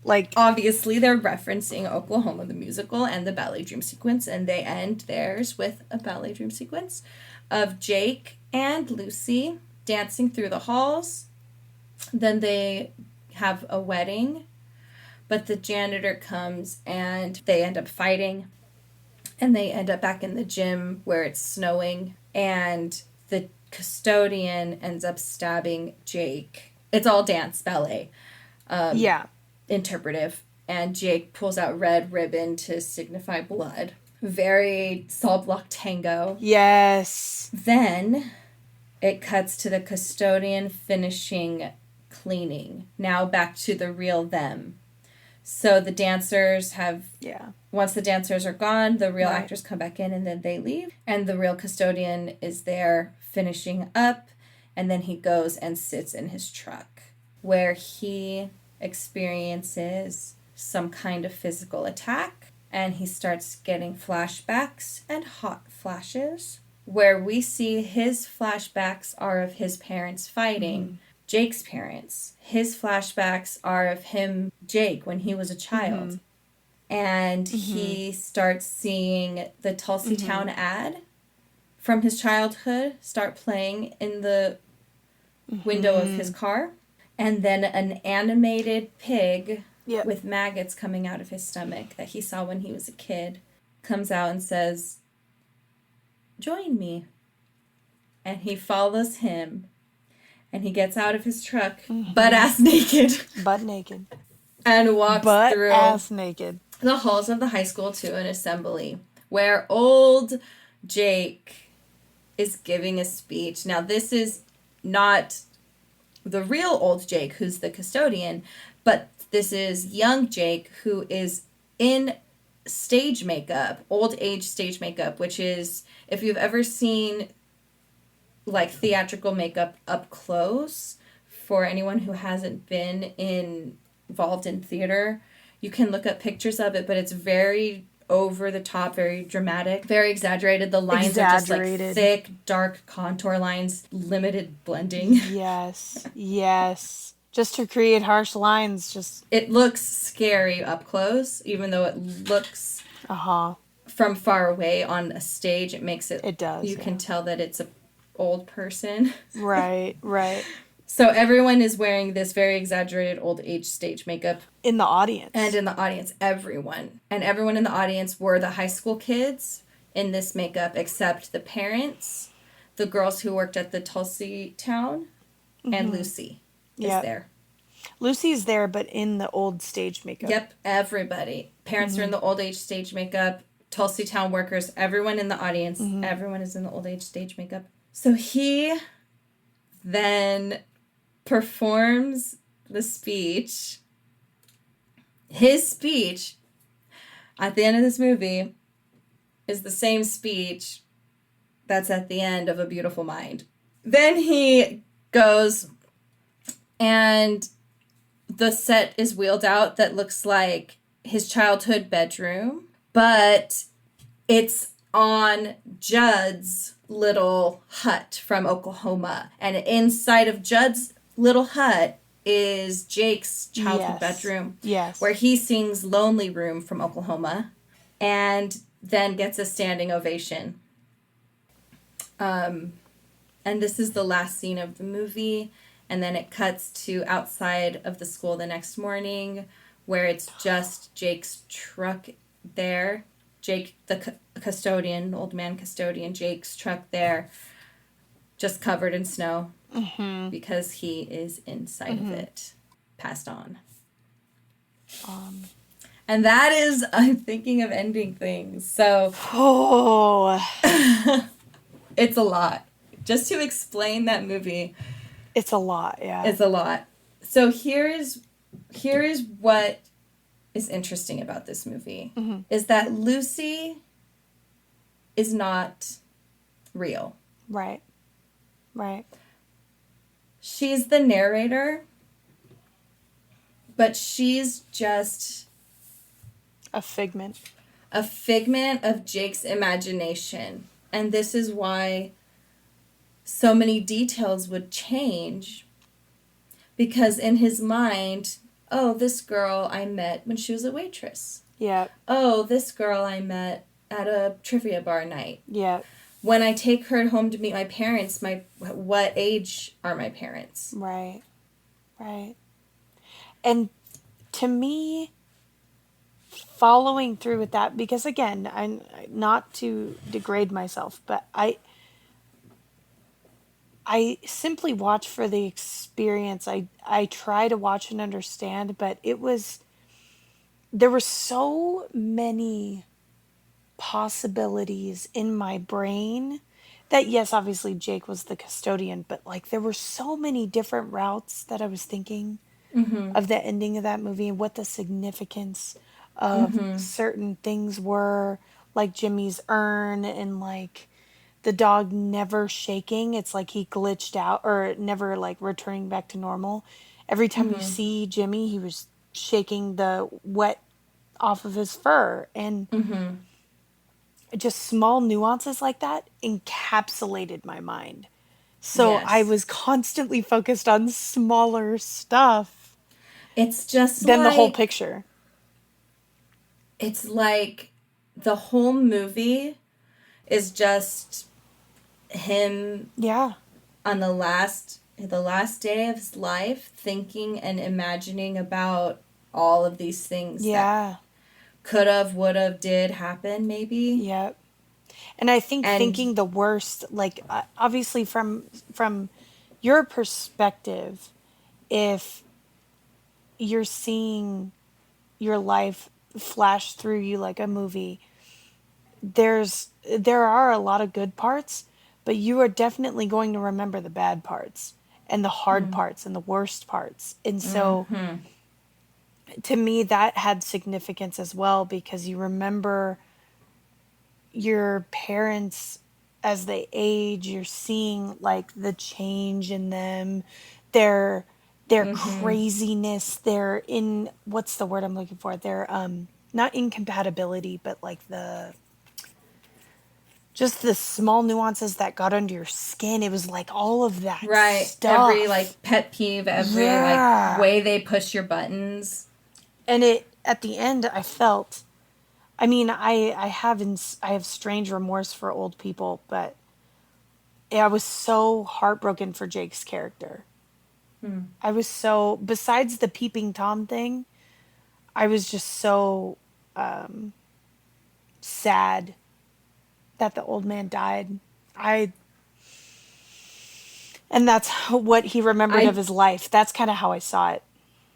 Speaker 1: like.
Speaker 2: Obviously, they're referencing Oklahoma, the musical, and the ballet dream sequence, and they end theirs with a ballet dream sequence of Jake and Lucy dancing through the halls. Then they have a wedding, but the janitor comes and they end up fighting, and they end up back in the gym where it's snowing, and the custodian ends up stabbing Jake. It's all dance, ballet. Interpretive. And Jake pulls out red ribbon to signify blood. Very Sol Block tango.
Speaker 1: Yes.
Speaker 2: Then it cuts to the custodian finishing cleaning. Now back to the real them. So the dancers have...
Speaker 1: Yeah.
Speaker 2: Once the dancers are gone, the real actors come back in and then they leave. And the real custodian is there finishing up. And then he goes and sits in his truck where he experiences some kind of physical attack. And he starts getting flashbacks and hot flashes where we see his flashbacks are of his parents fighting. Jake's parents. His flashbacks are of him, Jake, when he was a child. And he starts seeing the Tulsi Town ad from his childhood start playing in the window of his car. And then an animated pig with maggots coming out of his stomach that he saw when he was a kid comes out and says, "Join me." And he follows him. And he gets out of his truck, butt-ass naked.
Speaker 1: Butt naked.
Speaker 2: And walks through
Speaker 1: butt-ass naked.
Speaker 2: The halls of the high school to an assembly where old Jake is giving a speech. Now, this is not the real old Jake, who's the custodian, but this is young Jake, who is in stage makeup, old age stage makeup, which is, if you've ever seen like theatrical makeup up close, for anyone who hasn't been involved in theater, you can look up pictures of it, but it's very over the top, very dramatic, very exaggerated. The lines are just like thick, dark contour lines, limited blending.
Speaker 1: Yes. Just to create harsh lines,
Speaker 2: It looks scary up close, even though it looks from far away on a stage. It makes it...
Speaker 1: It does,
Speaker 2: You can tell that it's a old person.
Speaker 1: Right.
Speaker 2: So everyone is wearing this very exaggerated old age stage makeup.
Speaker 1: In the audience.
Speaker 2: And in the audience, everyone. And everyone in the audience were the high school kids in this makeup, except the parents, the girls who worked at the Tulsi Town, and Lucy is there.
Speaker 1: Lucy's there, but in the old stage makeup.
Speaker 2: Yep, everybody. Parents are in the old age stage makeup. Tulsi Town workers, everyone in the audience, everyone is in the old age stage makeup. So he then performs the speech. His speech at the end of this movie is the same speech that's at the end of A Beautiful Mind. Then he goes and the set is wheeled out that looks like his childhood bedroom, but it's on Judd's little hut from Oklahoma. And inside of Judd's little hut is Jake's childhood bedroom.
Speaker 1: Yes.
Speaker 2: Where he sings Lonely Room from Oklahoma and then gets a standing ovation. And this is the last scene of the movie. And then it cuts to outside of the school the next morning where it's just Jake's truck there. Jake, the custodian, old man custodian, Jake's truck there, just covered in snow because he is inside of it, passed on. And that is, I'm thinking of ending things. So, it's a lot. Just to explain that movie.
Speaker 1: It's a lot, yeah.
Speaker 2: It's a lot. So here is what is interesting about this movie is that Lucy is not real.
Speaker 1: Right. Right.
Speaker 2: She's the narrator, but she's just
Speaker 1: A figment.
Speaker 2: a figment of Jake's imagination. And this is why so many details would change, because in his mind, oh, this girl I met when she was a waitress.
Speaker 1: Yeah.
Speaker 2: Oh, this girl I met at a trivia bar night.
Speaker 1: Yeah.
Speaker 2: When I take her home to meet my parents, what age are my parents?
Speaker 1: Right. Right. And to me, following through with that, because again, I'm not to degrade myself, but I simply watch for the experience. I try to watch and understand, but there were so many possibilities in my brain that, yes, obviously Jake was the custodian, but like there were so many different routes that I was thinking
Speaker 2: Mm-hmm.
Speaker 1: of the ending of that movie and what the significance of certain things were, like Jimmy's urn and like the dog never shaking. It's like he glitched out or never like returning back to normal. Every time you
Speaker 2: Mm-hmm.
Speaker 1: see Jimmy, he was shaking the wet off of his fur. And
Speaker 2: Mm-hmm.
Speaker 1: just small nuances like that encapsulated my mind. So I
Speaker 2: Yes.
Speaker 1: was constantly focused on smaller stuff
Speaker 2: It's just
Speaker 1: than the whole
Speaker 2: like,
Speaker 1: picture.
Speaker 2: it's like the whole movie is just him
Speaker 1: Yeah.
Speaker 2: on the last day of his life thinking and imagining about all of these things that
Speaker 1: Yeah.
Speaker 2: could have, would have, did happen maybe.
Speaker 1: Yeah. And I think
Speaker 2: And
Speaker 1: thinking the worst, like obviously from your perspective, if you're seeing your life flash through you like a movie, there are a lot of good parts, but you are definitely going to remember the bad parts and the hard parts and the worst parts. And so
Speaker 2: mm-hmm.
Speaker 1: to me that had significance as well because you remember your parents as they age, you're seeing like the change in them, their their
Speaker 2: Mm-hmm.
Speaker 1: craziness, their in what's the word I'm looking for? Their not incompatibility, but like the just the small nuances that got under your skin. It was like all of that
Speaker 2: Right. Every
Speaker 1: stuff.
Speaker 2: like pet peeve, every like
Speaker 1: Yeah.
Speaker 2: way they push your buttons.
Speaker 1: And it at the end I felt I mean, I have strange remorse for old people, but I was so heartbroken for Jake's character.
Speaker 2: Hmm.
Speaker 1: I was so besides the peeping Tom thing, I was just so sad that the old man died. I and that's what he remembered of
Speaker 2: I
Speaker 1: his life. That's kind of how I saw it.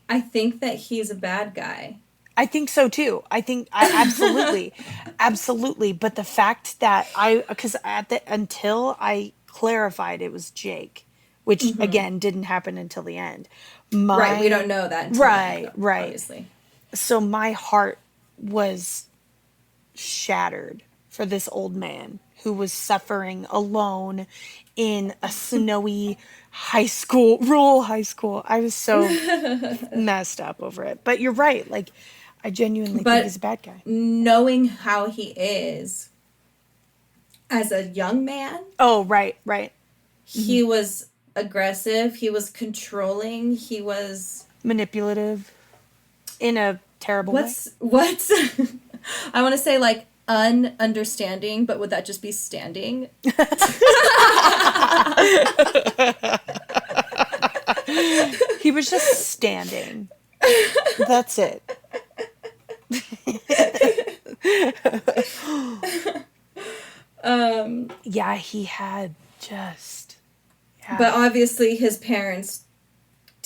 Speaker 2: I think that he's a bad guy.
Speaker 1: I think so too. I think I absolutely, absolutely. But the fact that because at the until I clarified it was Jake, which
Speaker 2: Mm-hmm.
Speaker 1: again didn't happen until the end.
Speaker 2: Right. We
Speaker 1: My
Speaker 2: don't know that until the end,
Speaker 1: right, right.
Speaker 2: obviously.
Speaker 1: So my heart was shattered for this old man who was suffering alone in a snowy rural high school. I was so messed up over it. But you're right. Like, I genuinely think he's
Speaker 2: But
Speaker 1: a bad guy.
Speaker 2: knowing how he is as a young man,
Speaker 1: Oh, right, right.
Speaker 2: he was aggressive, he was controlling, he was
Speaker 1: Manipulative in a terrible way.
Speaker 2: what's I want to say like ununderstanding, but would that just be standing?
Speaker 1: He was just standing. That's it.
Speaker 2: um
Speaker 1: Yeah, he had just.
Speaker 2: but
Speaker 1: Yeah.
Speaker 2: obviously his parents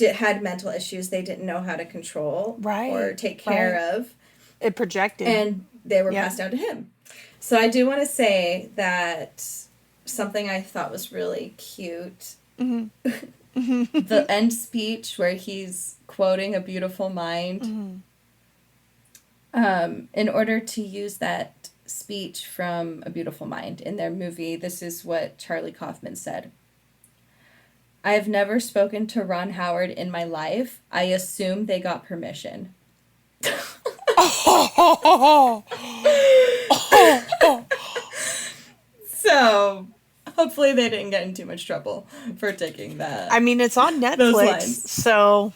Speaker 2: had mental issues they didn't know how to control or
Speaker 1: Right,
Speaker 2: take care
Speaker 1: right.
Speaker 2: of,
Speaker 1: It projected.
Speaker 2: and they were
Speaker 1: Yep.
Speaker 2: passed down to him. So I do want to say that something I thought was really cute,
Speaker 1: Hmm.
Speaker 2: the end speech where he's quoting A Beautiful Mind.
Speaker 1: Hmm.
Speaker 2: In order to use that speech from A Beautiful Mind in their movie, this is what Charlie Kaufman said. I have never spoken to Ron Howard in my life. I assume they got permission. So, hopefully they didn't get in too much trouble for taking
Speaker 1: I mean, it's on
Speaker 2: those
Speaker 1: Netflix,
Speaker 2: lines.
Speaker 1: so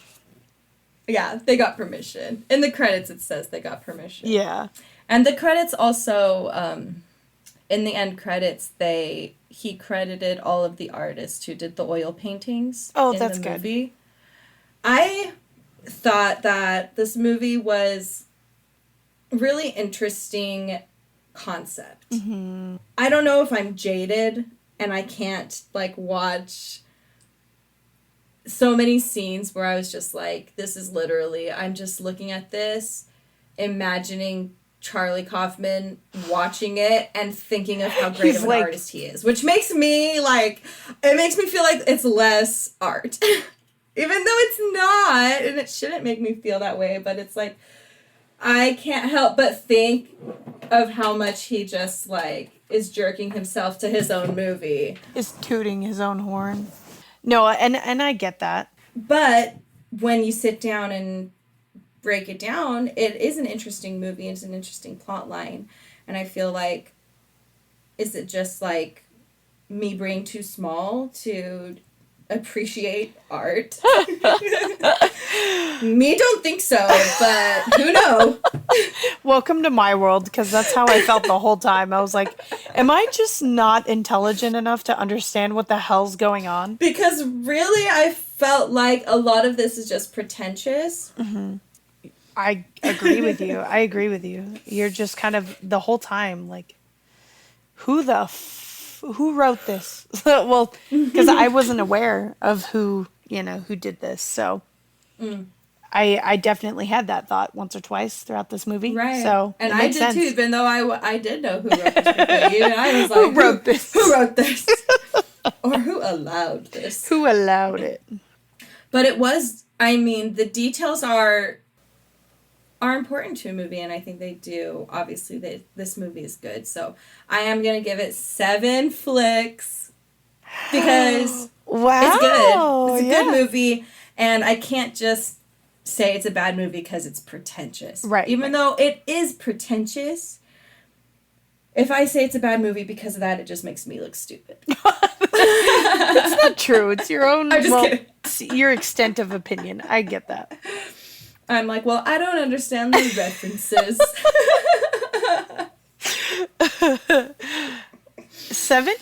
Speaker 2: Yeah, they got permission. In the credits, it says they got permission.
Speaker 1: yeah.
Speaker 2: And the credits also, in the end credits, he credited all of the artists who did the oil paintings
Speaker 1: Oh,
Speaker 2: in
Speaker 1: that's
Speaker 2: the
Speaker 1: good.
Speaker 2: movie. I thought that this movie was really interesting concept. I don't know if I'm jaded and I can't like watch so many scenes where I was just like, this is literally, I'm just looking at this, imagining Charlie Kaufman watching it and thinking of how great
Speaker 1: He's
Speaker 2: of an
Speaker 1: like-
Speaker 2: artist he is, which makes me like, it makes me feel like it's less art. Even though it's not, and it shouldn't make me feel that way, but it's like, I can't help but think of how much he just like is jerking himself to his own movie.
Speaker 1: Is tooting his own horn. No, and I get that.
Speaker 2: But when you sit down and break it down, it is an interesting movie. It's an interesting plot line. And I feel like, is it just like me being too small to appreciate art? Me don't think so, but who knows?
Speaker 1: Welcome to my world, because that's how I felt the whole time. I was like, am I just not intelligent enough to understand what the hell's going on?
Speaker 2: Because really, I felt like a lot of this is just pretentious.
Speaker 1: I agree with you. I agree with you. You're just kind of the whole time like, who wrote this? Well, because I wasn't aware of who did this. So I definitely had that thought once or twice throughout this movie.
Speaker 2: Right.
Speaker 1: So
Speaker 2: and
Speaker 1: it
Speaker 2: I
Speaker 1: makes
Speaker 2: did
Speaker 1: sense.
Speaker 2: too, even though I did know who wrote this movie. Even I was like,
Speaker 1: Who wrote this?
Speaker 2: Who wrote this? Or who allowed this?
Speaker 1: Who allowed it?
Speaker 2: But it was, I mean, the details are important to a movie, and I think they do. Obviously, this movie is good. So I am going to give it 7 flicks because
Speaker 1: Wow.
Speaker 2: it's good. It's a
Speaker 1: yeah.
Speaker 2: good movie, and I can't just say it's a bad movie because it's pretentious.
Speaker 1: Right.
Speaker 2: Even though it is pretentious, if I say it's a bad movie because of that, it just makes me look stupid.
Speaker 1: It's not true. It's your own,
Speaker 2: I'm just kidding.
Speaker 1: it's your extent of opinion. I get that.
Speaker 2: I'm like, well, I don't understand the references.
Speaker 1: 7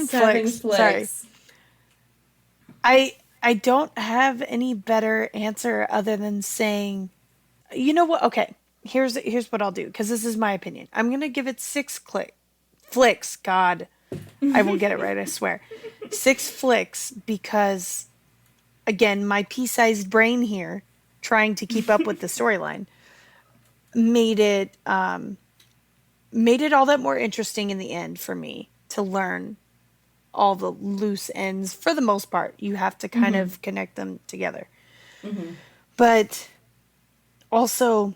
Speaker 1: flicks. Sorry. I don't have any better answer other than saying, you know what? Okay, here's what I'll do, because this is my opinion. I'm gonna give it 6 flicks. God, I will get it right. I swear, 6 flicks, because again, my pea-sized brain here, trying to keep up with the storyline, made it all that more interesting in the end for me to learn all the loose ends. For the most part, you have to kind of connect them together. But also,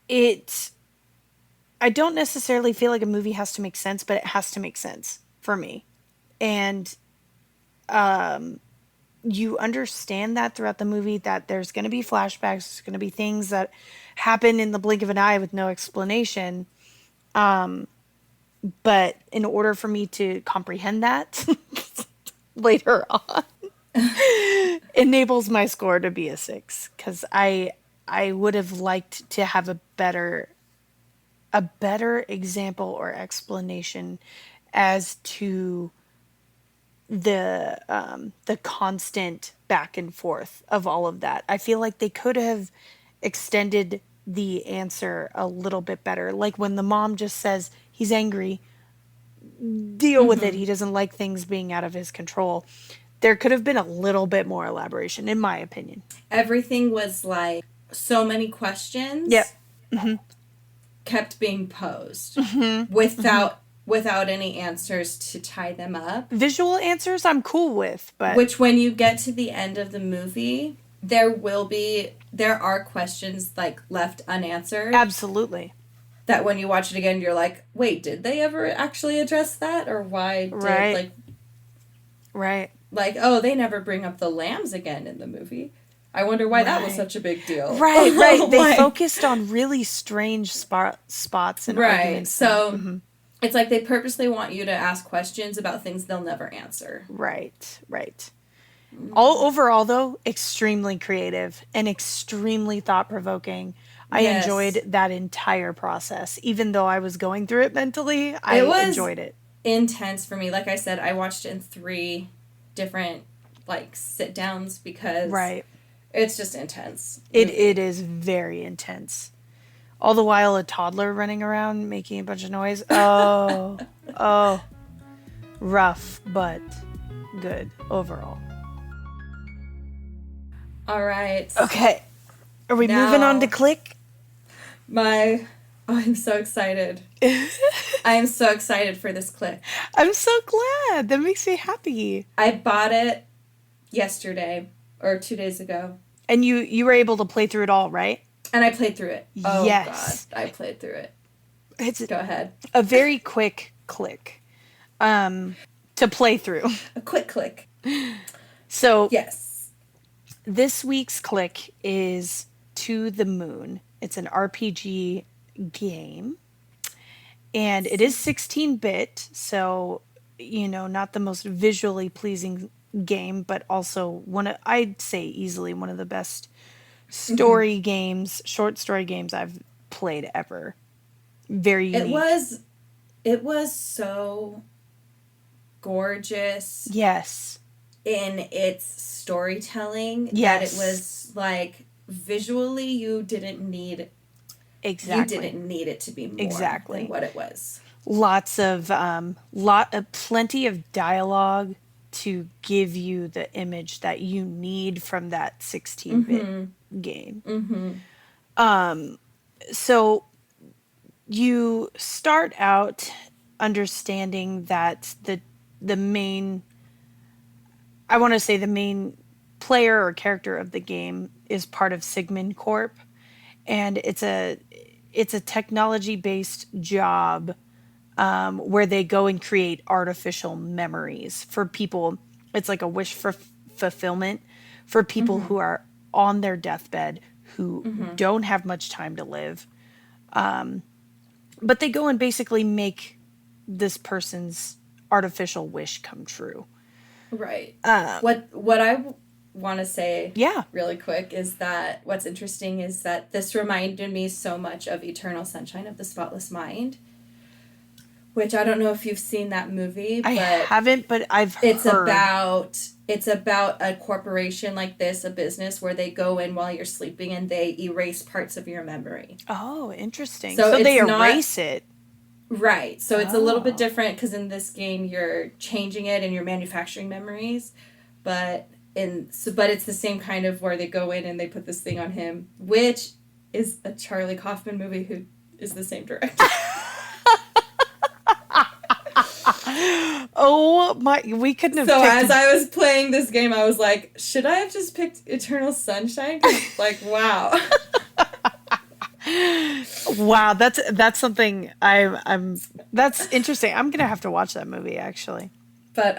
Speaker 1: I don't necessarily feel like a movie has to make sense, but it has to make sense for me. And you understand that throughout the movie, that there's going to be flashbacks, there's going to be things that happen in the blink of an eye with no explanation. But in order for me to comprehend that later on, enables my score to be a 6. Because I would have liked to have a better example or explanation as to the constant back and forth of all of that. I feel like they could have extended the answer a little bit better. Like when the mom just says he's angry, deal with it. He doesn't like things being out of his control. There could have been a little bit more elaboration, in my opinion.
Speaker 2: Everything was like so many questions.
Speaker 1: Yep.
Speaker 2: Kept being posed without any answers to tie them up.
Speaker 1: Visual answers I'm cool with, but
Speaker 2: Which, when you get to the end of the movie, there are questions like left unanswered.
Speaker 1: absolutely.
Speaker 2: That when you watch it again, you're like, wait, did they ever actually address that? Or why did
Speaker 1: Right. Right.
Speaker 2: Like, oh, they never bring up the lambs again in the movie. I wonder why that was
Speaker 1: Right.
Speaker 2: such a big deal.
Speaker 1: Right, right. They
Speaker 2: Like,
Speaker 1: focused on really strange spots and
Speaker 2: right.
Speaker 1: arguments and
Speaker 2: So it's like they purposely want you to ask questions about things they'll never answer.
Speaker 1: right, right. All overall though, extremely creative and extremely thought-provoking. I enjoyed
Speaker 2: Yes.
Speaker 1: that entire process. Even though I was going through it mentally, I
Speaker 2: It was
Speaker 1: enjoyed it.
Speaker 2: intense for me. Like I said, I watched it in 3 different like sit downs because
Speaker 1: Right.
Speaker 2: it's just intense
Speaker 1: It
Speaker 2: movie.
Speaker 1: is very intense. All the while a toddler running around making a bunch of noise. Oh, oh, rough, but good overall.
Speaker 2: All right.
Speaker 1: Okay. Are we moving on to
Speaker 2: Now,
Speaker 1: click?
Speaker 2: my I'm so excited. I am so excited for this click.
Speaker 1: I'm so glad. That makes me happy.
Speaker 2: I bought it yesterday or 2 days ago,
Speaker 1: And you were able to play through it all, right?
Speaker 2: and I played through it. Oh god,
Speaker 1: Yes.
Speaker 2: I played through it.
Speaker 1: It's
Speaker 2: Go ahead.
Speaker 1: a very quick click to play through.
Speaker 2: A quick click.
Speaker 1: So
Speaker 2: Yes.
Speaker 1: this week's click is To the Moon. It's an RPG game and it is 16-bit, so not the most visually pleasing game, but also I'd say easily one of the best short story games I've played ever. Very
Speaker 2: It
Speaker 1: unique.
Speaker 2: was it was so gorgeous
Speaker 1: Yes.
Speaker 2: in its storytelling that it
Speaker 1: Yes.
Speaker 2: was like visually you
Speaker 1: Exactly.
Speaker 2: didn't need it to be more than
Speaker 1: Exactly.
Speaker 2: what it was.
Speaker 1: Lots of plenty of dialogue to give you the image that you need from that 16-bit game. So you start out understanding that the main I want to say the main player or character of the game is part of Sigmund Corp, and it's a technology based job where they go and create artificial memories for people. It's like a wish for fulfillment for people who are on their deathbed who don't have much time to live, but they go and basically make this person's artificial wish come true.
Speaker 2: Right. What I want to say
Speaker 1: Yeah.
Speaker 2: really quick is that what's interesting is that this reminded me so much of Eternal Sunshine of the Spotless Mind, which I don't know if you've seen that movie,
Speaker 1: I
Speaker 2: but
Speaker 1: haven't, but I've
Speaker 2: it's
Speaker 1: heard.
Speaker 2: about a corporation like this, a business where they go in while you're sleeping and they erase parts of your memory.
Speaker 1: Oh, interesting.
Speaker 2: So
Speaker 1: So
Speaker 2: it's
Speaker 1: they
Speaker 2: not
Speaker 1: erase it.
Speaker 2: right. So it's a little bit
Speaker 1: Oh.
Speaker 2: different because in this game you're changing it and you're manufacturing memories, but but it's the same kind of where they go in and they put this thing on him, which is a Charlie Kaufman movie who is the same director.
Speaker 1: Oh my, we couldn't have
Speaker 2: So
Speaker 1: picked.
Speaker 2: as I was playing this game, I was like, should I have just picked Eternal Sunshine? 'Cause, like, wow.
Speaker 1: Wow, that's something I'm that's interesting. I'm gonna have to watch that movie actually.
Speaker 2: But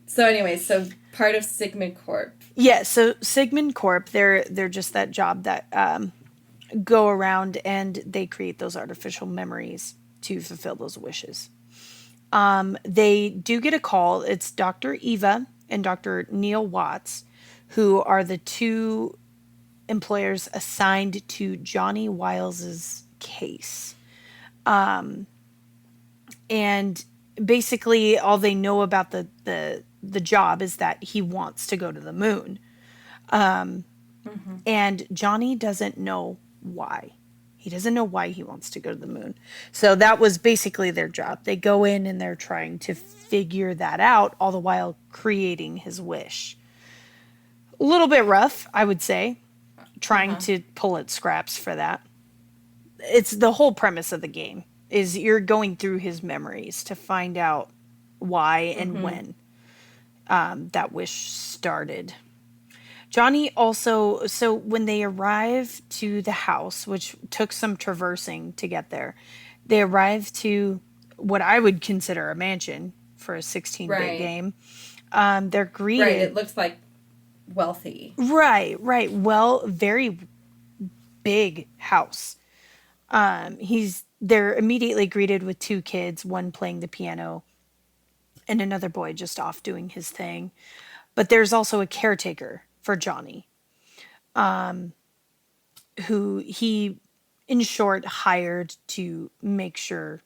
Speaker 2: so anyway, so part of Sigmund Corp.
Speaker 1: Yeah, so Sigmund Corp, they're just that job that go around and they create those artificial memories to fulfill those wishes. They do get a call. It's Dr. Eva and Dr. Neil Watts, who are the two employers assigned to Johnny Wiles's case. And basically all they know about the job is that he wants to go to the moon. And Johnny doesn't know why. He doesn't know why he wants to go to the moon. So that was basically their job. They go in and they're trying to figure that out, all the while creating his wish. A little bit rough, I would say, trying to pull at scraps for that. It's the whole premise of the game is you're going through his memories to find out why and when that wish started. Johnny also, so when they arrive to the house, which took some traversing to get there, they arrive to what I would consider a mansion for a 16-bit
Speaker 2: Right.
Speaker 1: game. They're
Speaker 2: Right.
Speaker 1: greeted.
Speaker 2: It looks like wealthy.
Speaker 1: Right, right. Well, very big house. They're immediately greeted with two kids, one playing the piano and another boy just off doing his thing. But there's also a caretaker for Johnny, who he, in short, hired to make sure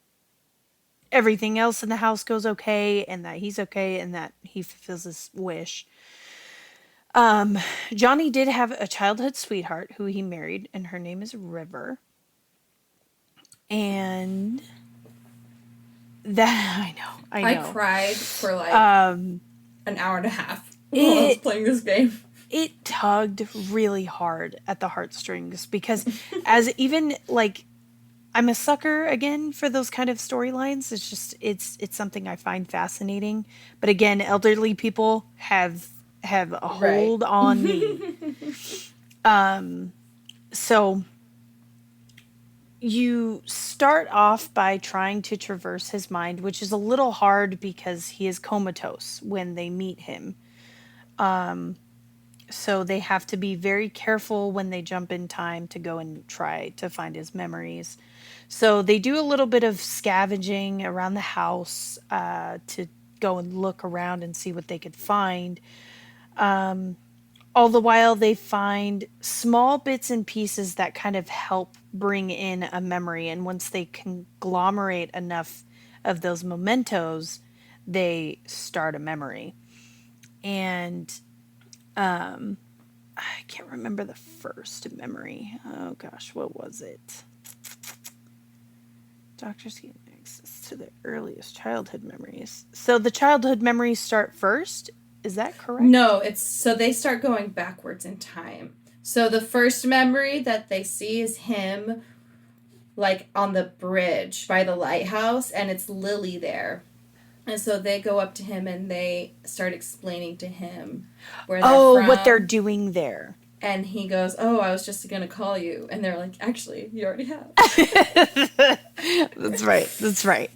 Speaker 1: everything else in the house goes okay and that he's okay and that he fulfills his wish. Johnny did have a childhood sweetheart who he married, and her name is River. And that I
Speaker 2: I
Speaker 1: know.
Speaker 2: cried for like an hour and a half while I was
Speaker 1: It
Speaker 2: playing this game.
Speaker 1: it tugged really hard at the heartstrings because as even like I'm a sucker again for those kind of storylines. It's just it's something I find fascinating. But again, elderly people have a
Speaker 2: Right.
Speaker 1: hold on me. So you start off by trying to traverse his mind, which is a little hard because he is comatose when they meet him. So they have to be very careful when they jump in time to go and try to find his memories. So they do a little bit of scavenging around the house to go and look around and see what they could find. All the while, they find small bits and pieces that kind of help bring in a memory. And once they conglomerate enough of those mementos, they start a memory. And I can't remember the first memory. Oh gosh, what was it? Doctors gain access to the earliest childhood memories. So the childhood memories start first. Is that correct?
Speaker 2: No, it's so they start going backwards in time. So the first memory that they see is him like on the bridge by the lighthouse, and it's Lily there. And so they go up to him and they start explaining to him where they're
Speaker 1: Oh, what they're
Speaker 2: from.
Speaker 1: doing there.
Speaker 2: And he goes, "Oh, I was just going to call you." And they're like, "Actually, you already have."
Speaker 1: That's right. That's right.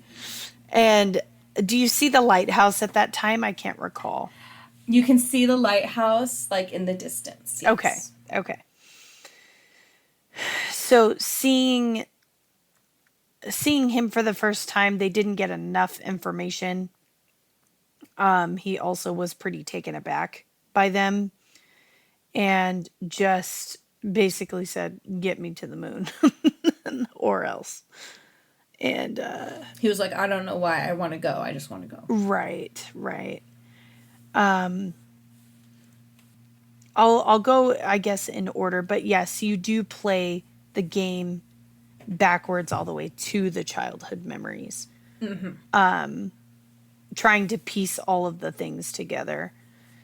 Speaker 1: And do you see the lighthouse at that time? I can't recall.
Speaker 2: You can see the lighthouse like in the distance.
Speaker 1: Okay.
Speaker 2: Yes.
Speaker 1: Okay. So seeing him for the first time, they didn't get enough information. He also was pretty taken aback by them and just basically said, "Get me to the moon or else." And
Speaker 2: He was like, "I don't know why I want to go. I just want to go."
Speaker 1: right, right. I'll go, I guess, in order, but yes, you do play the game backwards all the way to the childhood memories, trying to piece all of the things together.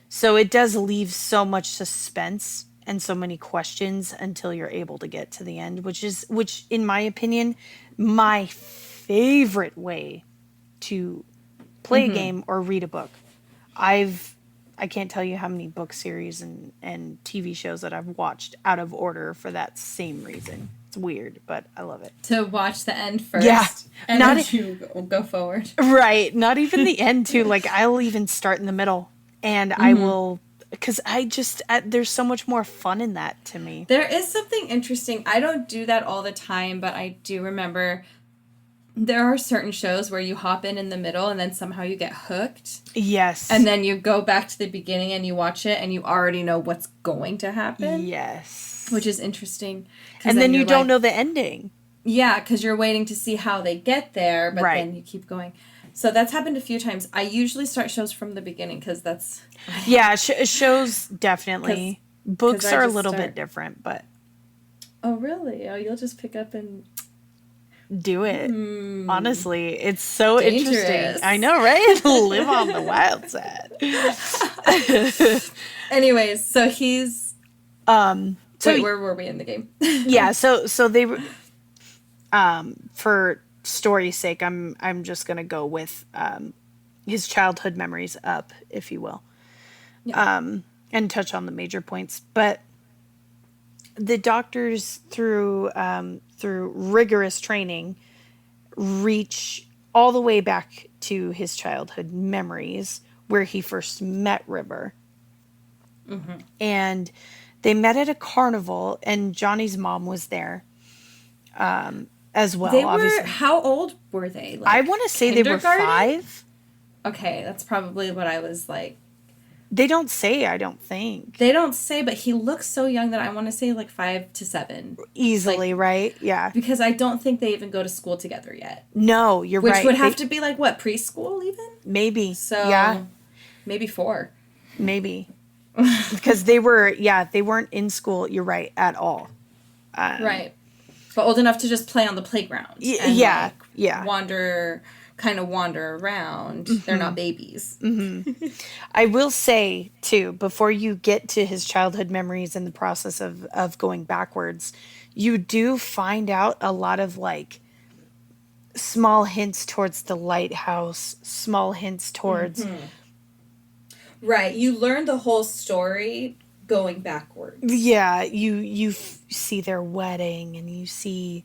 Speaker 1: So it does leave so much suspense and so many questions until you're able to get to the end, which in my opinion, my favorite way to play a game or read a book. I've I can't tell you how many book series and TV shows that I've watched out of order for that same reason. It's weird, but I love it.
Speaker 2: To watch the end
Speaker 1: Yeah,
Speaker 2: first and
Speaker 1: not
Speaker 2: then you go forward.
Speaker 1: right, not even the end too. Like I'll even start in the middle, and I will because I just there's so much more fun in that to me.
Speaker 2: There is something interesting. I don't do that all the time, but I do remember there are certain shows where you hop in the middle and then somehow you get hooked. And
Speaker 1: Yes,
Speaker 2: then you go back to the beginning and you watch it and you already know what's going to happen,
Speaker 1: yes,
Speaker 2: which is interesting.
Speaker 1: and then you
Speaker 2: you're
Speaker 1: don't
Speaker 2: like,
Speaker 1: know the ending.
Speaker 2: yeah, because you're waiting to see how they get there, but
Speaker 1: Right.
Speaker 2: then you keep going. So that's happened a few times. I usually start shows from the beginning because that's
Speaker 1: Yeah, shows definitely. Books
Speaker 2: I
Speaker 1: are a
Speaker 2: just
Speaker 1: little
Speaker 2: start.
Speaker 1: bit different, but
Speaker 2: Oh really? Oh, you'll just pick up and
Speaker 1: do it. Honestly, it's so interesting.
Speaker 2: dangerous.
Speaker 1: I know, right? Live on the wild side.
Speaker 2: Anyways, so he's
Speaker 1: So
Speaker 2: wait, where were we in the game?
Speaker 1: yeah, so they for story's sake, I'm just gonna go with his childhood memories up, if you will,
Speaker 2: Yeah.
Speaker 1: and touch on the major points. But the doctors, through rigorous training, reach all the way back to his childhood memories, where he first met River. And they met at a carnival, and Johnny's mom was there as well,
Speaker 2: They were,
Speaker 1: obviously.
Speaker 2: how old were they?
Speaker 1: I
Speaker 2: Like
Speaker 1: want to say they were
Speaker 2: kindergarten?
Speaker 1: 5.
Speaker 2: Okay, that's probably what I was like.
Speaker 1: They don't say, I don't think.
Speaker 2: They don't say, but he looks so young that I want to say like 5 to 7. Like,
Speaker 1: Easily, right? Yeah.
Speaker 2: because I don't think they even go to school together yet.
Speaker 1: No, you're
Speaker 2: Which would
Speaker 1: right.
Speaker 2: have to be like what, preschool even?
Speaker 1: Maybe. Yeah,
Speaker 2: So maybe 4.
Speaker 1: maybe. Because they were, yeah, they weren't in school, you're right, at all.
Speaker 2: Right. But old enough to just play on the playground and
Speaker 1: Yeah,
Speaker 2: like
Speaker 1: yeah.
Speaker 2: wander around. They're not babies.
Speaker 1: I will say, too, before you get to his childhood memories and the process of going backwards, you do find out a lot of like small hints towards the lighthouse, small hints towards,
Speaker 2: Right. You learn the whole story going backwards.
Speaker 1: yeah, see their wedding, and you see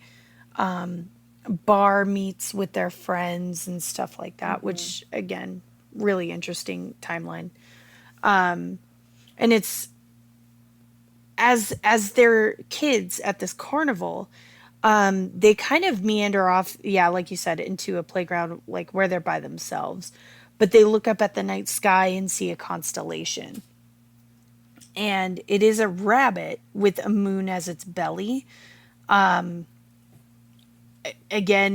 Speaker 1: bar meets with their friends and stuff like that, which again, really interesting timeline. And it's as they're kids at this carnival, they kind of meander off, yeah, like you said, into a playground like where they're by themselves. But they look up at the night sky and see a constellation. And it is a rabbit with a moon as its belly. Again,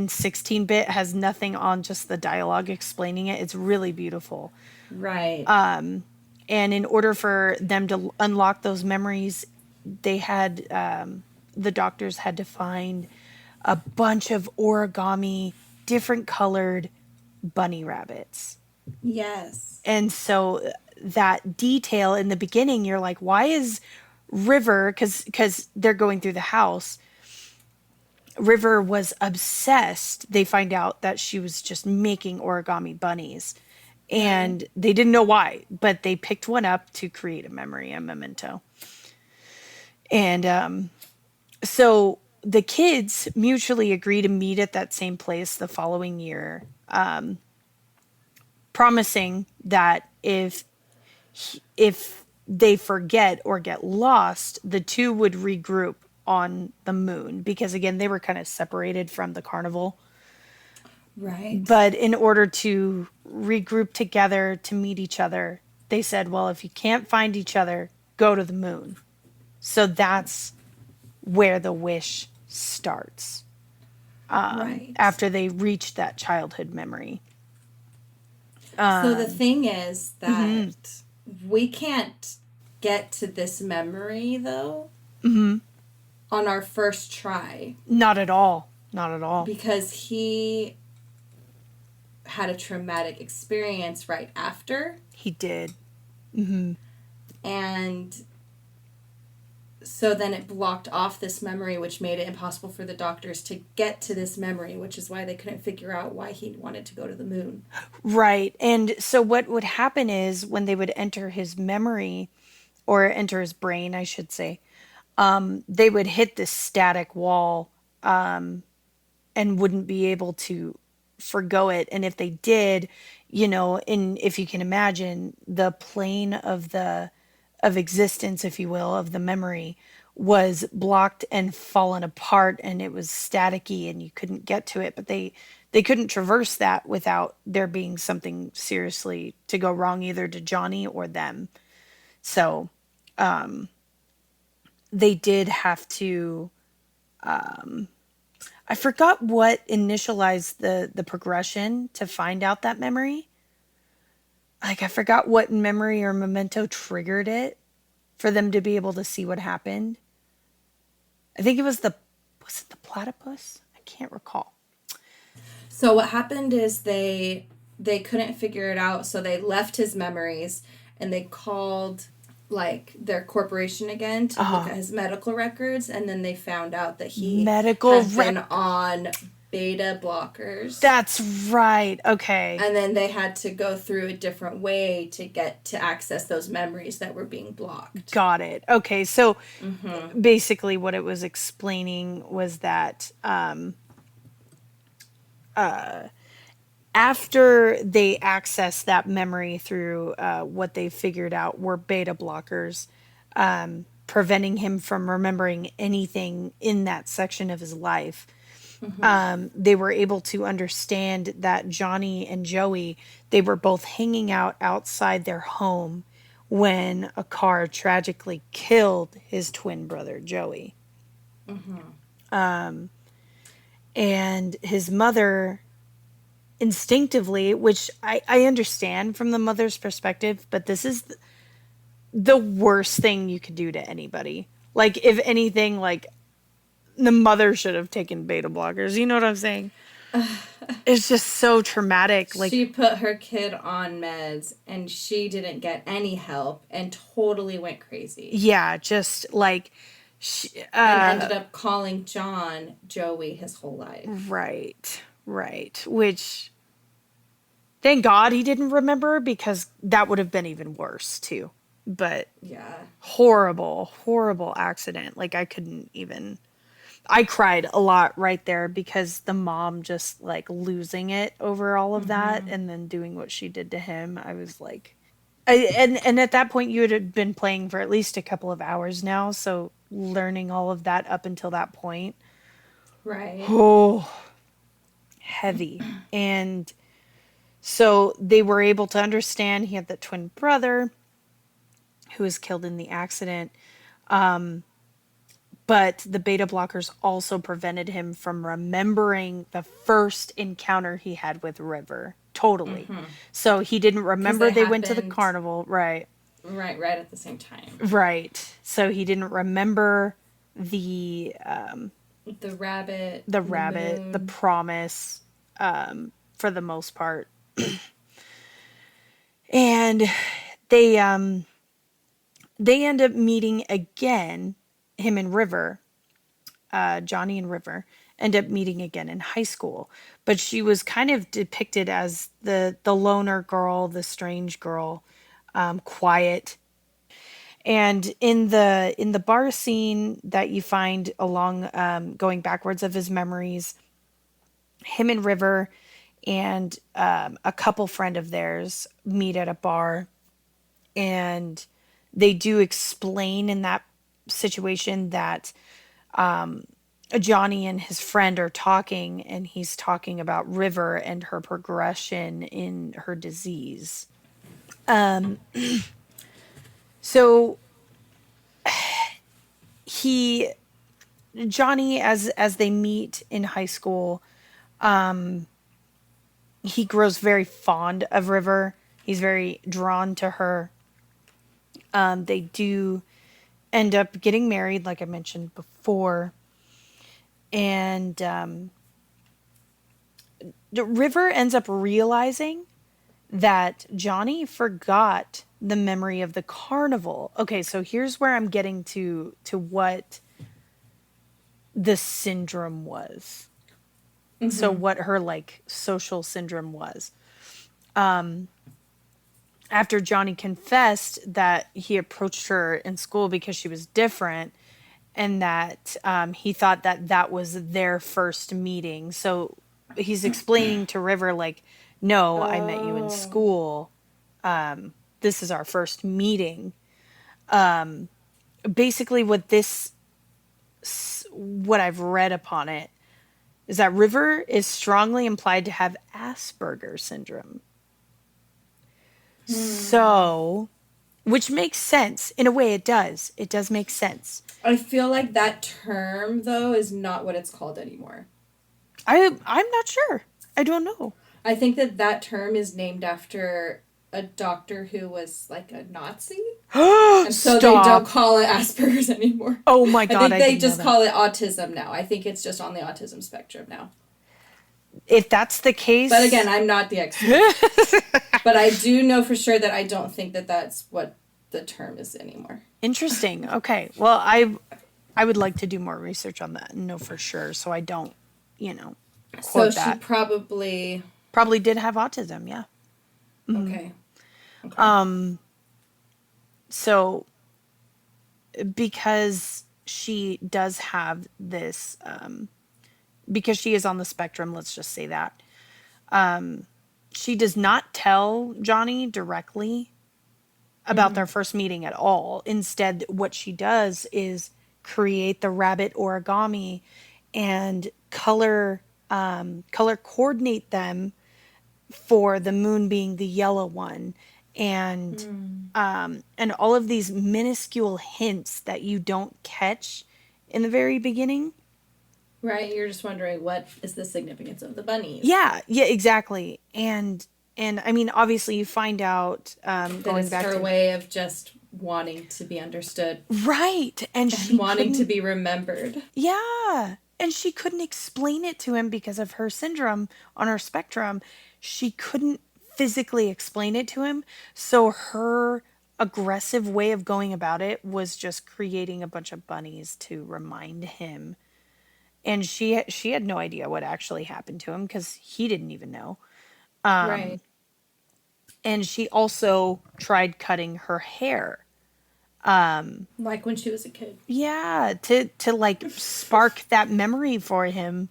Speaker 1: 16-bit has nothing on just the dialogue explaining it. It's really beautiful.
Speaker 2: Right.
Speaker 1: And in order for them to unlock those memories, they had the doctors had to find a bunch of origami, different colored bunny rabbits.
Speaker 2: Yes.
Speaker 1: And so that detail in the beginning, you're like, why is River, because they're going through the house, River was obsessed. They find out that she was just making origami bunnies.
Speaker 2: Right.
Speaker 1: And they didn't know why, but they picked one up to create a memory, a memento. And so the kids mutually agree to meet at that same place the following year, promising that if they forget or get lost, the two would regroup on the moon, because again they were kind of separated from the carnival.
Speaker 2: Right.
Speaker 1: But in order to regroup together to meet each other, they said, well, if you can't find each other, go to the moon. So that's where the wish starts,
Speaker 2: Right.
Speaker 1: after they reach that childhood memory.
Speaker 2: So the thing is that we can't get to this memory though on our first try
Speaker 1: Not at all. Not at all.
Speaker 2: because he had a traumatic experience right after,
Speaker 1: He did.
Speaker 2: and so then it blocked off this memory, which made it impossible for the doctors to get to this memory, which is why they couldn't figure out why he wanted to go to the moon.
Speaker 1: Right. And so what would happen is when they would enter his memory, or enter his brain, I should say, they would hit this static wall, and wouldn't be able to forgo it. And if they did, in if you can imagine the plane of existence, if you will, of the memory was blocked and fallen apart, and it was staticky and you couldn't get to it. But they couldn't traverse that without there being something seriously to go wrong, either to Johnny or them. So they did have to, I forgot what initialized the progression to find out that memory. Like, I forgot what memory or memento triggered it for them to be able to see what happened. I think it was it the platypus? I can't recall.
Speaker 2: So what happened is they couldn't figure it out, so they left his memories and they called like their corporation again to look at his medical records, and then they found out that he
Speaker 1: Medical
Speaker 2: had been on beta blockers.
Speaker 1: That's right. Okay.
Speaker 2: And then they had to go through a different way to get to access those memories that were being blocked.
Speaker 1: Got it. Okay. So basically what it was explaining was that After they access that memory through what they figured out were beta blockers, preventing him from remembering anything in that section of his life.
Speaker 2: Mm-hmm.
Speaker 1: They were able to understand that Johnny and Joey, they were both hanging out outside their home when a car tragically killed his twin brother Joey.
Speaker 2: Mm-hmm.
Speaker 1: And his mother instinctively, which I understand from the mother's perspective, but this is the worst thing you could do to anybody. Like, if anything, like, the mother should have taken beta blockers. You know what I'm saying? It's just so traumatic. Like,
Speaker 2: She put her kid on meds and she didn't get any help and totally went crazy.
Speaker 1: yeah, just like, she,
Speaker 2: And ended up calling John Joey his whole life.
Speaker 1: right, right. Which, thank God he didn't remember because that would have been even worse, too. But
Speaker 2: Yeah.
Speaker 1: horrible, horrible accident. Like, I couldn't even. I cried a lot right there because the mom just like losing it over all of that
Speaker 2: Mm-hmm.
Speaker 1: and then doing what she did to him. I was like, and at that point you had been playing for at least a couple of hours now, so learning all of that up until that point,
Speaker 2: Right.
Speaker 1: oh, heavy. And so they were able to understand he had the twin brother who was killed in the accident. But the beta blockers also prevented him from remembering the first encounter he had with River. Totally.
Speaker 2: Mm-hmm.
Speaker 1: So he didn't
Speaker 2: Because
Speaker 1: remember
Speaker 2: they
Speaker 1: they went to the
Speaker 2: happened
Speaker 1: carnival. Right.
Speaker 2: right at the same time.
Speaker 1: Right. So he didn't remember
Speaker 2: The rabbit,
Speaker 1: the
Speaker 2: the
Speaker 1: rabbit, the
Speaker 2: moon.
Speaker 1: promise, for the most part. And they they end up meeting again, him and River, Johnny and River end up meeting again in high school. But she was kind of depicted as the loner girl, the strange girl, quiet. And in the bar scene that you find along, going backwards of his memories, him and River and a couple friend of theirs meet at a bar, and they do explain in that situation that Johnny and his friend are talking, and he's talking about River and her progression in her disease. So he Johnny, as they meet in high school, he grows very fond of River. He's very drawn to her. They do end up getting married, like I mentioned before, and River ends up realizing that Johnny forgot the memory of the carnival. Okay, so here's where I'm getting to what the syndrome was. So
Speaker 2: Mm-hmm.
Speaker 1: what her like social syndrome was. After Johnny confessed that he approached her in school because she was different, and that he thought that that was their first meeting. So he's explaining to River like, no, I met you in
Speaker 2: Oh.
Speaker 1: school. This is our first meeting. Basically what I've read upon it is that River is strongly implied to have Asperger's syndrome.
Speaker 2: Hmm.
Speaker 1: So, which makes sense. In a way it does. It does make sense.
Speaker 2: I feel like that term, though, is not what it's called anymore.
Speaker 1: I'm not sure. I don't know.
Speaker 2: I think that that term is named after a doctor who was like a Nazi. And so they don't
Speaker 1: Stop.
Speaker 2: call it Asperger's anymore.
Speaker 1: Oh my
Speaker 2: I
Speaker 1: god,
Speaker 2: think
Speaker 1: I
Speaker 2: they
Speaker 1: didn't know
Speaker 2: just
Speaker 1: that.
Speaker 2: call it autism now. I think it's just on the autism spectrum now.
Speaker 1: If that's the
Speaker 2: But again,
Speaker 1: case,
Speaker 2: I'm not the expert. But I do know for sure that I don't think that that's what the term is anymore.
Speaker 1: interesting. Okay. Well, I would like to do more research on that and know for sure so I don't, you know,
Speaker 2: So
Speaker 1: quote
Speaker 2: she
Speaker 1: that.
Speaker 2: probably.
Speaker 1: Probably did have autism, yeah.
Speaker 2: Okay. Okay.
Speaker 1: So because she does have this because she is on the spectrum, let's just say that. she does not tell Johnny directly about their first meeting at all. Instead, what she does is create the rabbit origami and color coordinate them for the moon being the yellow one, and and all of these minuscule hints that you don't catch in the very beginning.
Speaker 2: Right, you're just wondering what is the significance of the bunnies.
Speaker 1: Yeah, yeah, exactly. And I mean, obviously, you find out
Speaker 2: That
Speaker 1: going
Speaker 2: it's
Speaker 1: back
Speaker 2: her
Speaker 1: to
Speaker 2: way of just wanting to be understood
Speaker 1: right, and
Speaker 2: and
Speaker 1: she
Speaker 2: wanting to
Speaker 1: couldn't.
Speaker 2: be remembered.
Speaker 1: Yeah, and she couldn't explain it to him because of her syndrome on her spectrum. She couldn't physically explain it to him, so her aggressive way of going about it was just creating a bunch of bunnies to remind him. And she had no idea what actually happened to him because he didn't even know.
Speaker 2: Right.
Speaker 1: And she also tried cutting her hair.
Speaker 2: Like when she was a kid.
Speaker 1: Yeah, to like spark that memory for him,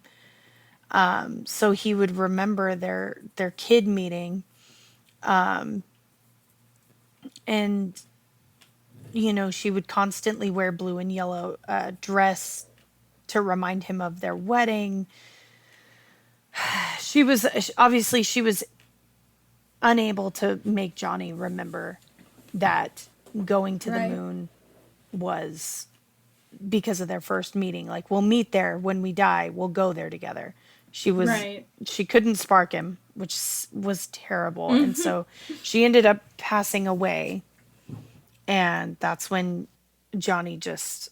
Speaker 1: so he would remember their kid meeting. And she would constantly wear blue and yellow dress to remind him of their wedding. She was obviously she was unable to make Johnny remember that going to the
Speaker 2: Right.
Speaker 1: moon was because of their first meeting. Like, we'll meet there when we die. We'll go there together.
Speaker 2: Right.
Speaker 1: She couldn't spark him, which was terrible. And so she ended up passing away. And that's when Johnny just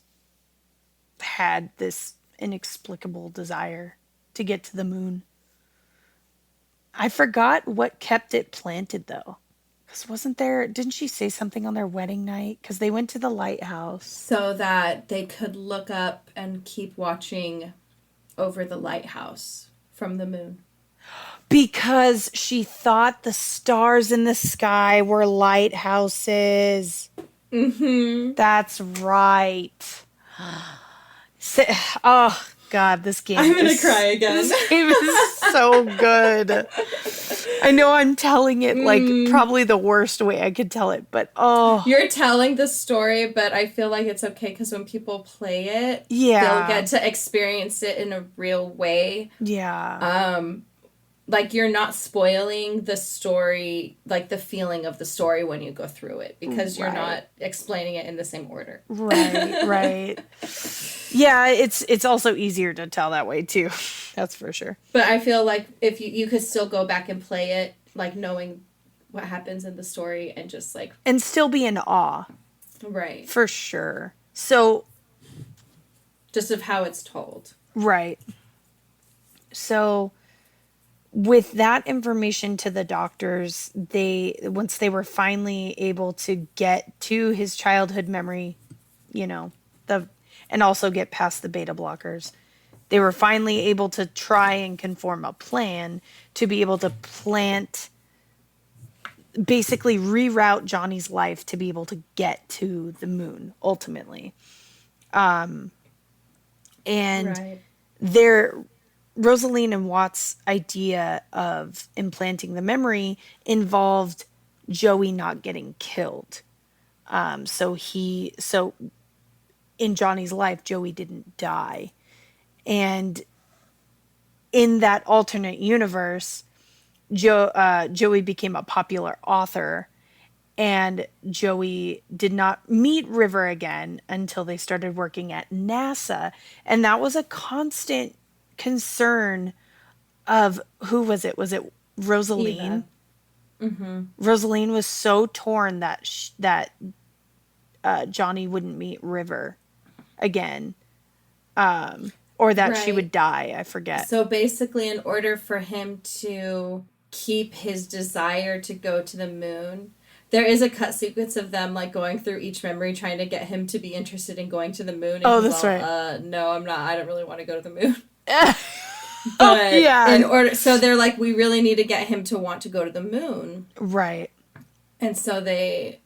Speaker 1: had this inexplicable desire to get to the moon. I forgot what kept it planted though. Because didn't she say something on their wedding night? Because they went to the lighthouse.
Speaker 2: So that they could look up and keep watching over the lighthouse from the moon.
Speaker 1: Because she thought the stars in the sky were lighthouses.
Speaker 2: Mm-hmm.
Speaker 1: That's right. Sa- Oh God,
Speaker 2: I'm gonna cry again.
Speaker 1: this game is so good. I know I'm telling it like probably the worst way I could tell it, but oh
Speaker 2: You're telling the story, but I feel like it's okay because when people play it, they'll
Speaker 1: yeah,
Speaker 2: get to experience it in a real way.
Speaker 1: yeah,
Speaker 2: Like you're not spoiling the story, like the feeling of the story when you go through it, because you're
Speaker 1: right,
Speaker 2: not explaining it in the same order.
Speaker 1: right, right. Yeah, it's also easier to tell that way too. That's for sure.
Speaker 2: But I feel like if you could still go back and play it, like knowing what happens in the story and just like
Speaker 1: And still be in awe,
Speaker 2: right,
Speaker 1: for sure. So,
Speaker 2: just of how it's told.
Speaker 1: right. So with that information to the doctors, they once they were finally able to get to his childhood memory, you know, the and also get past the beta blockers. They were finally able to try and conform a plan to be able to plant basically reroute Johnny's life to be able to get to the moon ultimately. And
Speaker 2: Right.
Speaker 1: their Rosaline and Watt's idea of implanting the memory involved Joey not getting killed. So in Johnny's life, Joey didn't die. And in that alternate universe, Joey became a popular author, and Joey did not meet River again until they started working at NASA. And that was a constant concern of who was it? Was it Rosaline?
Speaker 2: Eva. Mm-hmm.
Speaker 1: Rosaline was so torn that Johnny wouldn't meet River again, or that she would
Speaker 2: Right.
Speaker 1: die. I forget.
Speaker 2: So basically, in order for him to keep his desire to go to the moon, there is a cut sequence of them like going through each memory trying to get him to be interested in going to the moon, and
Speaker 1: Oh,
Speaker 2: he's
Speaker 1: that's
Speaker 2: all,
Speaker 1: right.
Speaker 2: no, I'm not. I don't really want to go to the moon.
Speaker 1: Oh,
Speaker 2: But in
Speaker 1: yeah.
Speaker 2: order, so they're like, we really need to get him to want to go to the moon,
Speaker 1: Right.
Speaker 2: and so they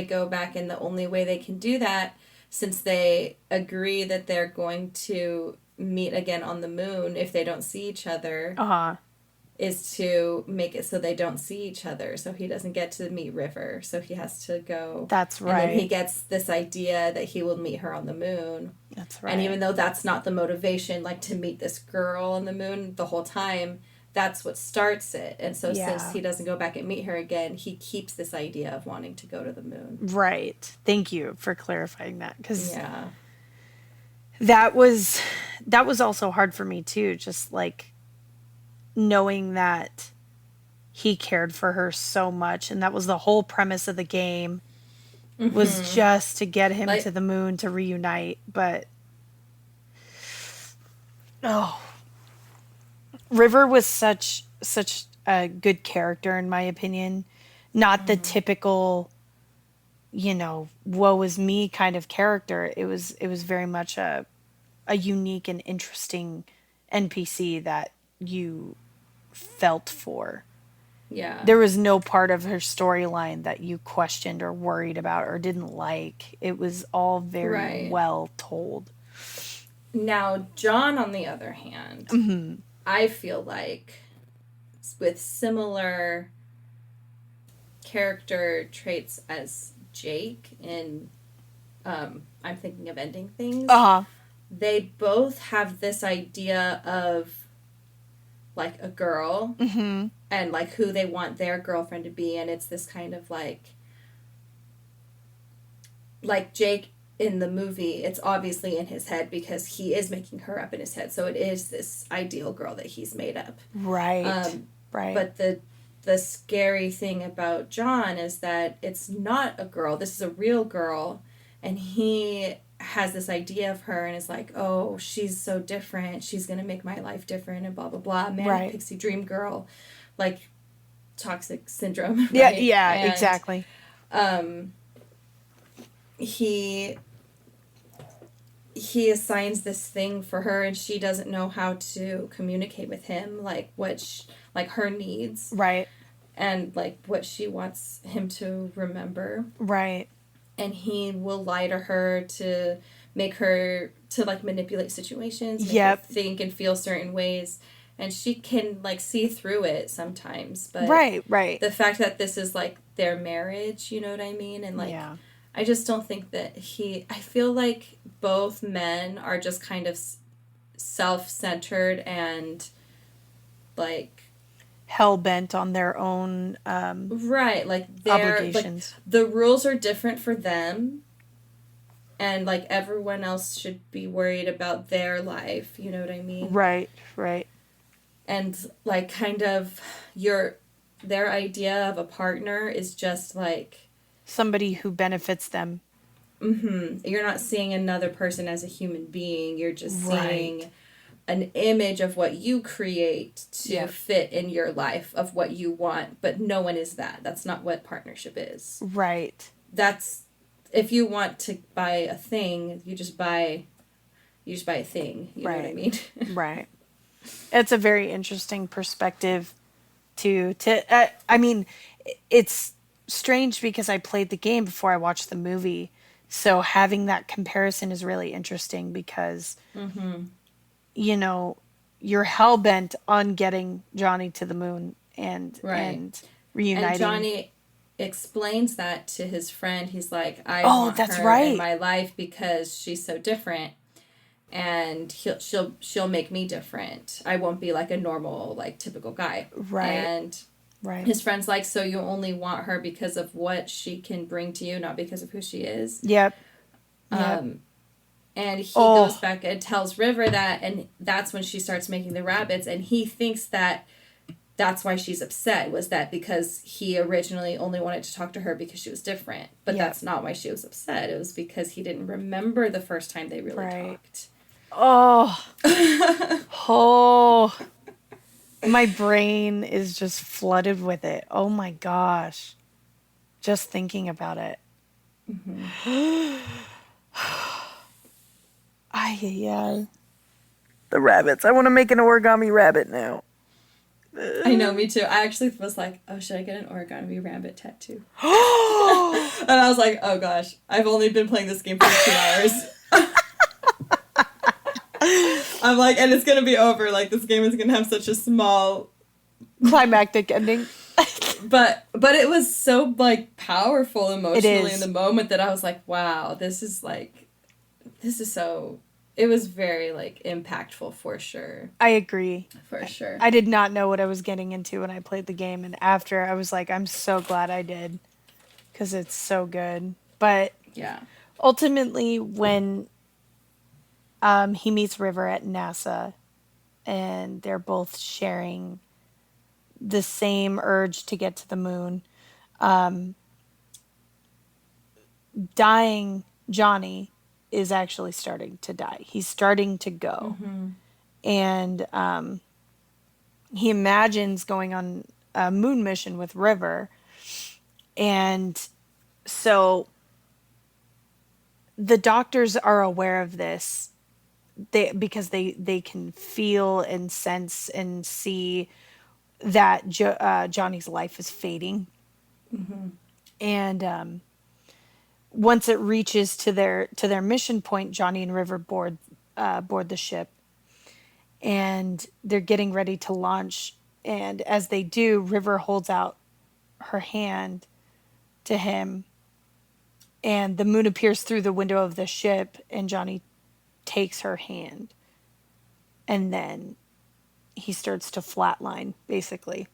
Speaker 2: go back, and the only way they can do that, since they agree that they're going to meet again on the moon if they don't see each other,
Speaker 1: Uh huh.
Speaker 2: is to make it so they don't see each other. So he doesn't get to meet River. So he has to go.
Speaker 1: That's
Speaker 2: And then he
Speaker 1: right.
Speaker 2: gets this idea that he will meet her on the moon.
Speaker 1: That's
Speaker 2: And
Speaker 1: right.
Speaker 2: even though that's not the motivation, like to meet this girl on the moon the whole time, that's what starts it. And so since
Speaker 1: Yeah.
Speaker 2: he doesn't go back and meet her again, he keeps this idea of wanting to go to the moon.
Speaker 1: Right. Thank you for clarifying that, cuz
Speaker 2: Yeah.
Speaker 1: that was that was also hard for me too, just like knowing that he cared for her so much, and that was the whole premise of the game, was just to get him to
Speaker 2: Like,
Speaker 1: the moon to reunite. But oh, River was such a good character in my opinion. Not the typical, woe is me kind of character. It was very much a unique and interesting NPC that you felt for.
Speaker 2: yeah.
Speaker 1: There was no part of her storyline that you questioned or worried about or didn't like. It was all very
Speaker 2: Right.
Speaker 1: well told.
Speaker 2: Now, John, on the other hand,
Speaker 1: Hmm.
Speaker 2: I feel like with similar character traits as Jake in I'm thinking of ending things,
Speaker 1: Uh-huh.
Speaker 2: they both have this idea of like a girl
Speaker 1: Hmm.
Speaker 2: and like who they want their girlfriend to be, and it's this kind of like Jake in the movie, it's obviously in his head because he is making her up in his head, so it is this ideal girl that he's made up.
Speaker 1: Right.
Speaker 2: um,
Speaker 1: Right.
Speaker 2: but the scary thing about John is that it's not a girl, this is a real girl, and he has this idea of her and is like, oh, she's so different, she's gonna make my life different and blah blah blah, manic
Speaker 1: Right.
Speaker 2: pixie dream girl, like toxic syndrome,
Speaker 1: Yeah,
Speaker 2: right?
Speaker 1: yeah,
Speaker 2: And
Speaker 1: exactly.
Speaker 2: um, he he assigns this thing for her and she doesn't know how to communicate with him, like like her needs
Speaker 1: Right.
Speaker 2: and like what she wants him to remember,
Speaker 1: Right.
Speaker 2: and he will lie to her to make her to like manipulate situations, make her
Speaker 1: Yep.
Speaker 2: think and feel certain ways, and she can like see through it sometimes. But
Speaker 1: Right, right.
Speaker 2: the fact that this is like their marriage, you know what I mean, and like
Speaker 1: Yeah.
Speaker 2: I just don't think that I feel like both men are just kind of self-centered and like
Speaker 1: Hell bent on their own
Speaker 2: right, like they're like
Speaker 1: obligations.
Speaker 2: the rules are different for them, and like everyone else should be worried about their life, you know what I mean?
Speaker 1: Right, right.
Speaker 2: And like kind of their idea of a partner is just like
Speaker 1: Somebody who benefits them.
Speaker 2: you're not seeing another person as a human being, you're just
Speaker 1: Right.
Speaker 2: seeing an image of what you create to
Speaker 1: Yep.
Speaker 2: fit in your life of what you want, but no one is that. That's not what partnership is.
Speaker 1: Right.
Speaker 2: That's if you want to buy a thing, you just buy a thing, you know what I
Speaker 1: Right.
Speaker 2: mean?
Speaker 1: Right. It's a very interesting perspective I mean, it's strange because I played the game before I watched the movie. So having that comparison is really interesting because, you know, you're hell bent on getting Johnny to the moon and
Speaker 2: Right. And
Speaker 1: reuniting.
Speaker 2: Johnny explains that to his friend. He's like, I
Speaker 1: Oh,
Speaker 2: want
Speaker 1: that's
Speaker 2: her in
Speaker 1: right.
Speaker 2: my life because she's so different, and she'll make me different. I won't be like a normal, like typical guy.
Speaker 1: Right.
Speaker 2: And
Speaker 1: Right.
Speaker 2: his friend's like, so you only want her because of what she can bring to you, not because of who she is.
Speaker 1: Yep. Yep.
Speaker 2: And he goes
Speaker 1: Oh,
Speaker 2: back and tells River that, and that's when she starts making the rabbits, and he thinks that that's why she's upset, was that because he originally only wanted to talk to her because she was different, but
Speaker 1: yep.
Speaker 2: that's not why she was upset. It was because he didn't remember the first time they really
Speaker 1: Right.
Speaker 2: talked.
Speaker 1: Oh, oh, my brain is just flooded with it. Oh my gosh. Just thinking about it. Ay, ay, ay. The rabbits. I want to make an origami rabbit now.
Speaker 2: I know, me too. I actually was like, oh, should I get an origami rabbit tattoo?
Speaker 1: Oh,
Speaker 2: And I was like, oh gosh, I've only been playing this game for 2 hours. I'm like, and it's gonna be over. Like, this game is gonna have such a small
Speaker 1: Climactic ending.
Speaker 2: But it was so like powerful
Speaker 1: It
Speaker 2: emotionally in the
Speaker 1: is.
Speaker 2: moment that I was like, wow, this is so, it was very like impactful for sure.
Speaker 1: I agree.
Speaker 2: For sure.
Speaker 1: I did not know what I was getting into when I played the game, and after I was like, I'm so glad I did because it's so good. But
Speaker 2: Yeah.
Speaker 1: ultimately, when he meets River at NASA, and they're both sharing the same urge to get to the moon, dying Johnny is actually starting to die. He's starting to go. And he imagines going on a moon mission with River. And so the doctors are aware of this, because they can feel and sense and see that Johnny's life is fading. And once it reaches to their mission point, Johnny and River board the ship, and they're getting ready to launch. And as they do, River holds out her hand to him, and the moon appears through the window of the ship, and Johnny takes her hand, and then he starts to flatline, basically.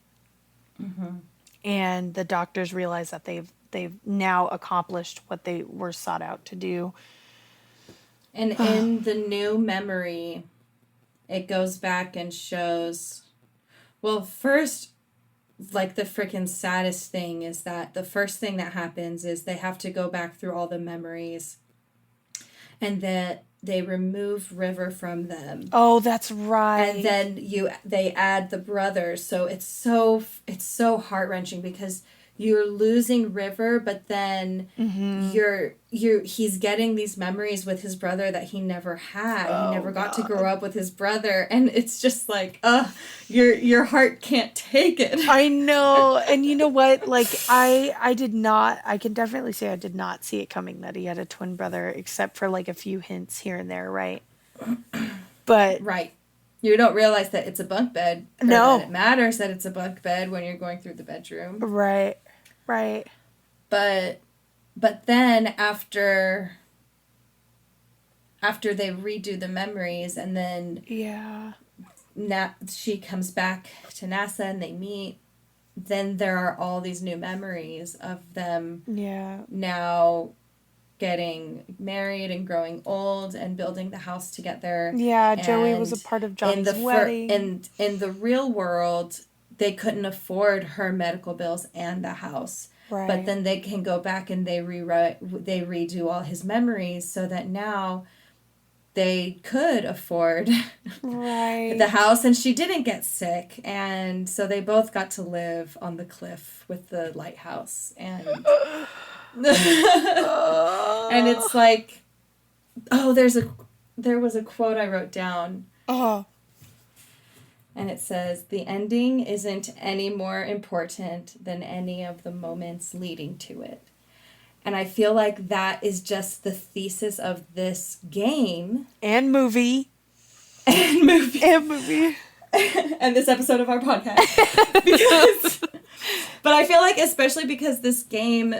Speaker 1: And the doctors realize that they've now accomplished what they were sought out to do.
Speaker 2: And in the new memory, it goes back and shows, well, first, like the freaking saddest thing is that the first thing that happens is they have to go back through all the memories, and that they remove River from them.
Speaker 1: Oh, that's right.
Speaker 2: And then they add the brothers. So it's so heart-wrenching because you're losing River, but then he's getting these memories with his brother that he never had.
Speaker 1: Oh,
Speaker 2: he never got to
Speaker 1: God.
Speaker 2: grow up with his brother, and it's just like, your heart can't take it.
Speaker 1: I know. And you know what? Like, I did not, I can definitely say I did not see it coming that he had a twin brother, except for like a few hints here and there, right? But
Speaker 2: Right. You don't realize that it's a bunk bed. Or
Speaker 1: No.
Speaker 2: that it matters that it's a bunk bed when you're going through the bedroom.
Speaker 1: right, right.
Speaker 2: But then after they redo the memories, and then
Speaker 1: Yeah.
Speaker 2: she comes back to NASA and they meet, then there are all these new memories of them
Speaker 1: Yeah.
Speaker 2: now getting married and growing old and building the house together.
Speaker 1: Yeah, Joey was a
Speaker 2: And
Speaker 1: part of Johnny's wedding.
Speaker 2: and in the real world, they couldn't afford her medical bills and the house.
Speaker 1: Right.
Speaker 2: But then they can go back and they redo all his memories so that now they could afford
Speaker 1: Right.
Speaker 2: the house, and she didn't get sick, and so they both got to live on the cliff with the lighthouse. And and it's like, oh, there was a quote I wrote down,
Speaker 1: Oh.
Speaker 2: and it says, "The ending isn't any more important than any of the moments leading to it." And I feel like that is just the thesis of this game
Speaker 1: And movie.
Speaker 2: and movie
Speaker 1: And movie.
Speaker 2: and this episode of our podcast. But I feel like, especially because this game,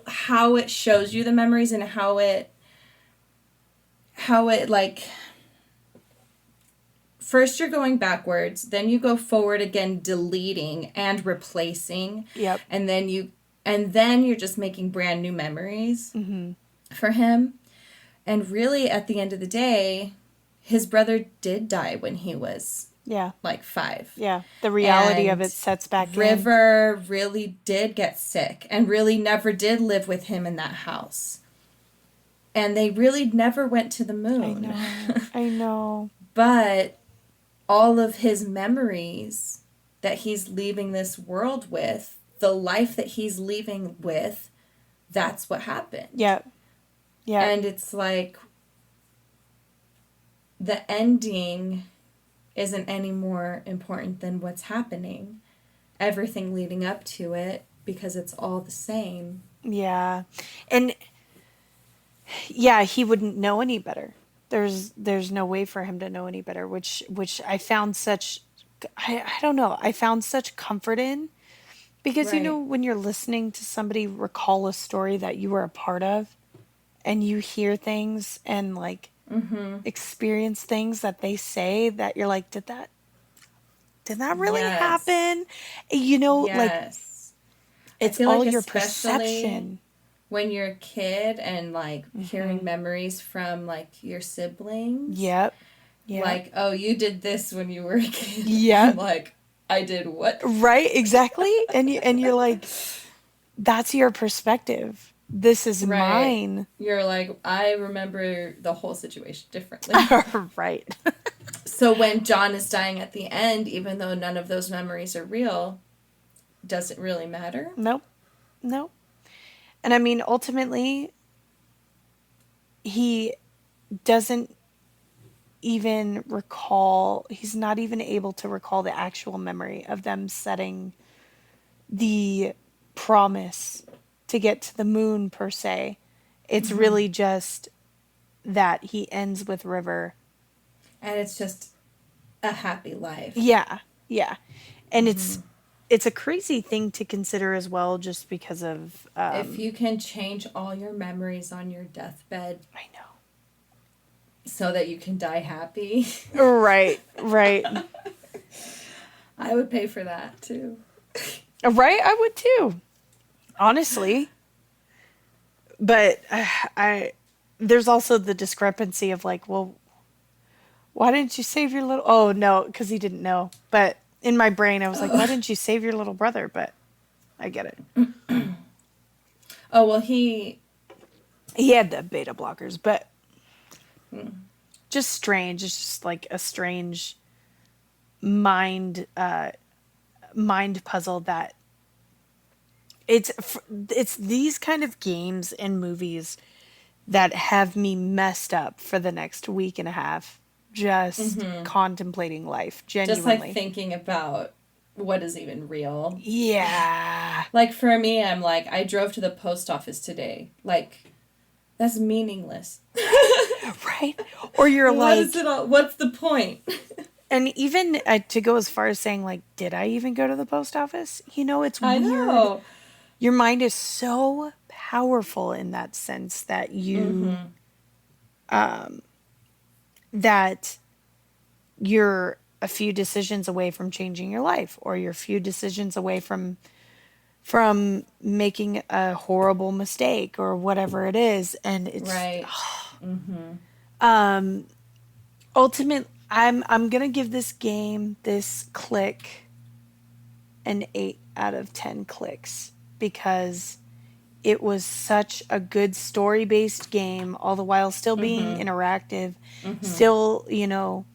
Speaker 2: how it shows you the memories and how it like, first you're going backwards, then you go forward again, deleting and replacing.
Speaker 1: Yep.
Speaker 2: And then you're just making brand new memories for him. And really, at the end of the day, his brother did die when he was
Speaker 1: Yeah.
Speaker 2: like 5.
Speaker 1: Yeah. The reality of
Speaker 2: And
Speaker 1: it sets back in.
Speaker 2: River really did get sick and really never did live with him in that house. And they really never went to the moon.
Speaker 1: I know.
Speaker 2: But all of his memories that he's leaving this world with, the life that he's leaving with, that's what happened.
Speaker 1: Yeah. Yeah.
Speaker 2: And it's like, the ending isn't any more important than what's happening. Everything leading up to it, because it's all the same.
Speaker 1: Yeah. And yeah, he wouldn't know any better. There's no way for him to know any better, which I found such I don't know, I found such comfort in, because
Speaker 2: Right.
Speaker 1: when you're listening to somebody recall a story that you were a part of, and you hear things and like experience things that they say, that you're like, did that really
Speaker 2: Yes.
Speaker 1: happen? Like,
Speaker 2: Yes. I
Speaker 1: it's
Speaker 2: feel
Speaker 1: all
Speaker 2: like
Speaker 1: your
Speaker 2: especially
Speaker 1: perception.
Speaker 2: when you're a kid and like
Speaker 1: Hmm.
Speaker 2: hearing memories from like your siblings,
Speaker 1: Yep. Yep.
Speaker 2: like, oh, you did this when you were a kid. I'm
Speaker 1: Yep.
Speaker 2: like, I did what?
Speaker 1: Right, exactly. And you're like, that's your perspective. This is
Speaker 2: Right.
Speaker 1: mine.
Speaker 2: You're like, I remember the whole situation differently.
Speaker 1: Right.
Speaker 2: So when John is dying at the end, even though none of those memories are real, does it really matter?
Speaker 1: Nope. Nope. And I mean, ultimately, he doesn't even recall, he's not even able to recall the actual memory of them setting the promise to get to the moon, per se. It's really just that he ends with River.
Speaker 2: And it's just a happy life.
Speaker 1: Yeah, yeah. And it's a crazy thing to consider as well, just because of
Speaker 2: If you can change all your memories on your deathbed
Speaker 1: I
Speaker 2: so that you can die happy,
Speaker 1: know. Right, right.
Speaker 2: I would pay for that too.
Speaker 1: Right, I would too, honestly. But I there's also the discrepancy of like, well, why didn't you save your little, oh no, because he didn't know. But in my brain I was like, why
Speaker 2: Oh,
Speaker 1: didn't you save your little brother? But I get it.
Speaker 2: oh well, he.
Speaker 1: He had the beta blockers, but just strange. It's just like a strange mind mind puzzle that it's these kind of games and movies that have me messed up for the next week and a half, just contemplating life
Speaker 2: Just like
Speaker 1: genuinely.
Speaker 2: thinking about what is even real.
Speaker 1: Yeah.
Speaker 2: Like for me, I'm like, I drove to the post office today. Like, that's meaningless.
Speaker 1: Right. Or you're
Speaker 2: What is
Speaker 1: like,
Speaker 2: it all? What's the point?
Speaker 1: and even to go as far as saying like, did I even go to the post office? It's
Speaker 2: I
Speaker 1: weird.
Speaker 2: know.
Speaker 1: Your mind is so powerful in that sense that that you're a few decisions away from changing your life, or you're a few decisions away from making a horrible mistake, or whatever it is. And it's
Speaker 2: Right. Mm-hmm.
Speaker 1: ultimate. I'm gonna give this game, this click, an 8 out of 10 clicks, because it was such a good story based game, all the while still being
Speaker 2: Mm-hmm.
Speaker 1: interactive,
Speaker 2: Mm-hmm.
Speaker 1: still,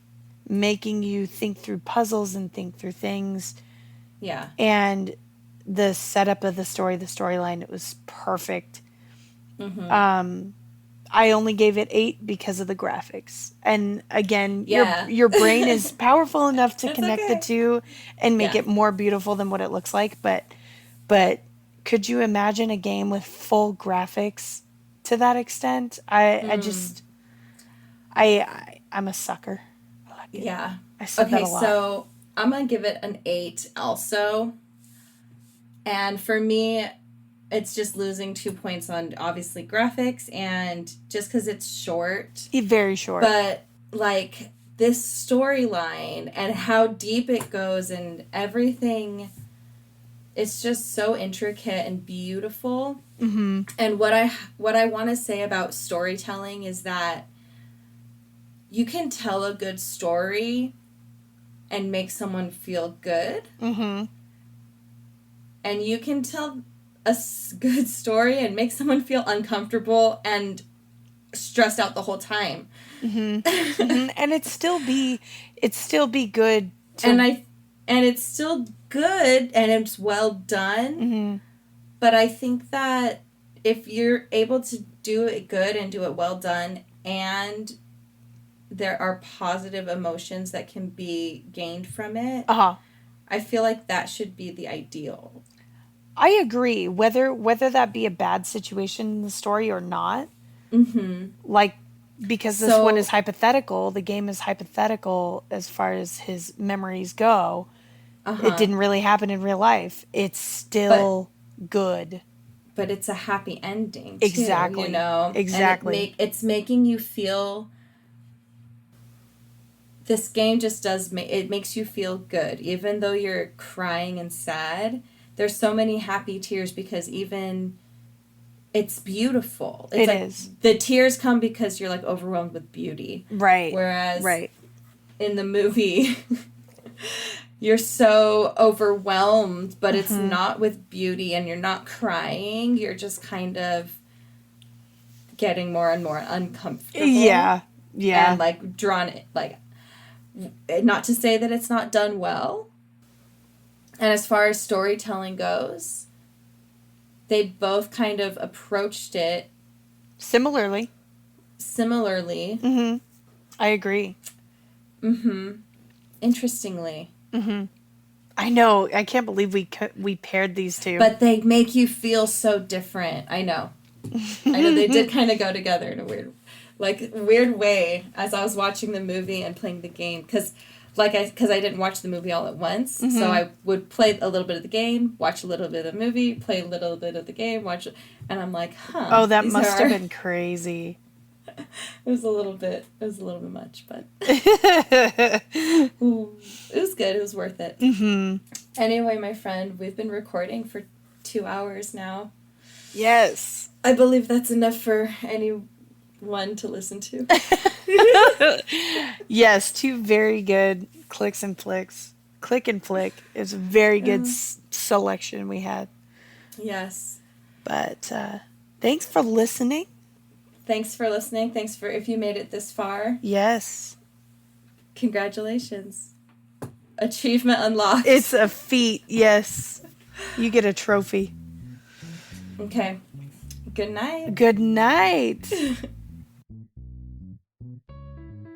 Speaker 1: making you think through puzzles and think through things.
Speaker 2: Yeah.
Speaker 1: And the setup of the story, the storyline, it was perfect.
Speaker 2: Mm-hmm.
Speaker 1: I only gave it 8 because of the graphics. And again, your
Speaker 2: Yeah.
Speaker 1: your brain is powerful enough to
Speaker 2: It's
Speaker 1: connect the
Speaker 2: okay.
Speaker 1: two and make
Speaker 2: Yeah.
Speaker 1: it more beautiful than what it looks like, but could you imagine a game with full graphics to that extent? I
Speaker 2: Mm.
Speaker 1: just I'm a sucker. I like it.
Speaker 2: Yeah.
Speaker 1: I said that
Speaker 2: Okay,
Speaker 1: a lot.
Speaker 2: so I'm gonna give it an 8 also. And for me, it's just losing 2 points on obviously graphics and just because it's short.
Speaker 1: Very short.
Speaker 2: But like this storyline and how deep it goes and everything, it's just so intricate and beautiful.
Speaker 1: Mm-hmm.
Speaker 2: And what I want to say about storytelling is that you can tell a good story and make someone feel good,
Speaker 1: Mm-hmm.
Speaker 2: and you can tell a good story and make someone feel uncomfortable and stressed out the whole time.
Speaker 1: Mm-hmm. Mm-hmm. And it'd still be good
Speaker 2: and
Speaker 1: to.
Speaker 2: I and it's still good and it's well done,
Speaker 1: Mm-hmm.
Speaker 2: but I think that if you're able to do it good and do it well done and there are positive emotions that can be gained from it,
Speaker 1: Uh-huh.
Speaker 2: I feel like that should be the ideal.
Speaker 1: I agree. Whether that be a bad situation in the story or not,
Speaker 2: Mm-hmm.
Speaker 1: like Because this one is
Speaker 2: So,
Speaker 1: hypothetical, the game is hypothetical as far as his memories go. It
Speaker 2: uh-huh.
Speaker 1: didn't really happen in real life. It's
Speaker 2: But
Speaker 1: still good.
Speaker 2: but it's a happy ending too,
Speaker 1: Exactly.
Speaker 2: and
Speaker 1: Exactly.
Speaker 2: it's making you feel, this game just it makes you feel good even though you're crying and sad. There's so many happy tears because even it's beautiful. It's
Speaker 1: It
Speaker 2: like
Speaker 1: is.
Speaker 2: the tears come because you're like overwhelmed with beauty.
Speaker 1: Right.
Speaker 2: Whereas
Speaker 1: Right.
Speaker 2: in the movie you're so overwhelmed, but it's
Speaker 1: Hmm.
Speaker 2: not with beauty and you're not crying. You're just kind of getting more and more uncomfortable
Speaker 1: Yeah.
Speaker 2: and
Speaker 1: Yeah.
Speaker 2: like drawn, like, not to say that it's not done well. And as far as storytelling goes, they both kind of approached it
Speaker 1: Similarly.
Speaker 2: similarly.
Speaker 1: Hmm. I agree.
Speaker 2: Mm-hmm. Interestingly.
Speaker 1: Hmm. I know. I can't believe we paired these two.
Speaker 2: But they make you feel so different. I know. I know they did kind of go together in a weird way as I was watching the movie and playing the game, because I didn't watch the movie all at once, so
Speaker 1: Hmm.
Speaker 2: I would play a little bit of the game, watch a little bit of the movie, play a little bit of the game, and I'm like,
Speaker 1: Oh, that
Speaker 2: these
Speaker 1: must have
Speaker 2: are.
Speaker 1: been crazy.
Speaker 2: It was a little bit much, but ooh, it was good. It was worth it.
Speaker 1: Hmm.
Speaker 2: Anyway, my friend, we've been recording for 2 hours now.
Speaker 1: Yes.
Speaker 2: I believe that's enough for anyone to listen to.
Speaker 1: Yes, two very good clicks and flicks. Click and flick is a very good selection we had.
Speaker 2: Yes.
Speaker 1: But thanks for listening.
Speaker 2: Thanks for listening. Thanks for, if you made it this far,
Speaker 1: Yes.
Speaker 2: congratulations. Achievement unlocked.
Speaker 1: It's a feat. Yes. You get a trophy.
Speaker 2: Okay. Good night.
Speaker 1: Good night.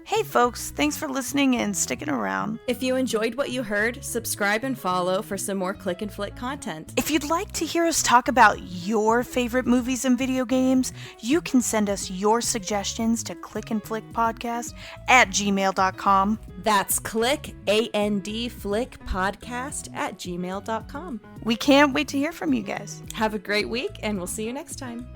Speaker 1: Hey, folks. Thanks for listening and sticking around.
Speaker 3: If you enjoyed what you heard, subscribe and follow for some more Click and Flick content.
Speaker 1: If you'd like to hear us talk about your favorite movies and video games, you can send us your suggestions to clickandflickpodcast@gmail.com.
Speaker 3: That's click, A-N-D, flick podcast@gmail.com.
Speaker 1: We can't wait to hear from you guys.
Speaker 3: Have a great week, and we'll see you next time.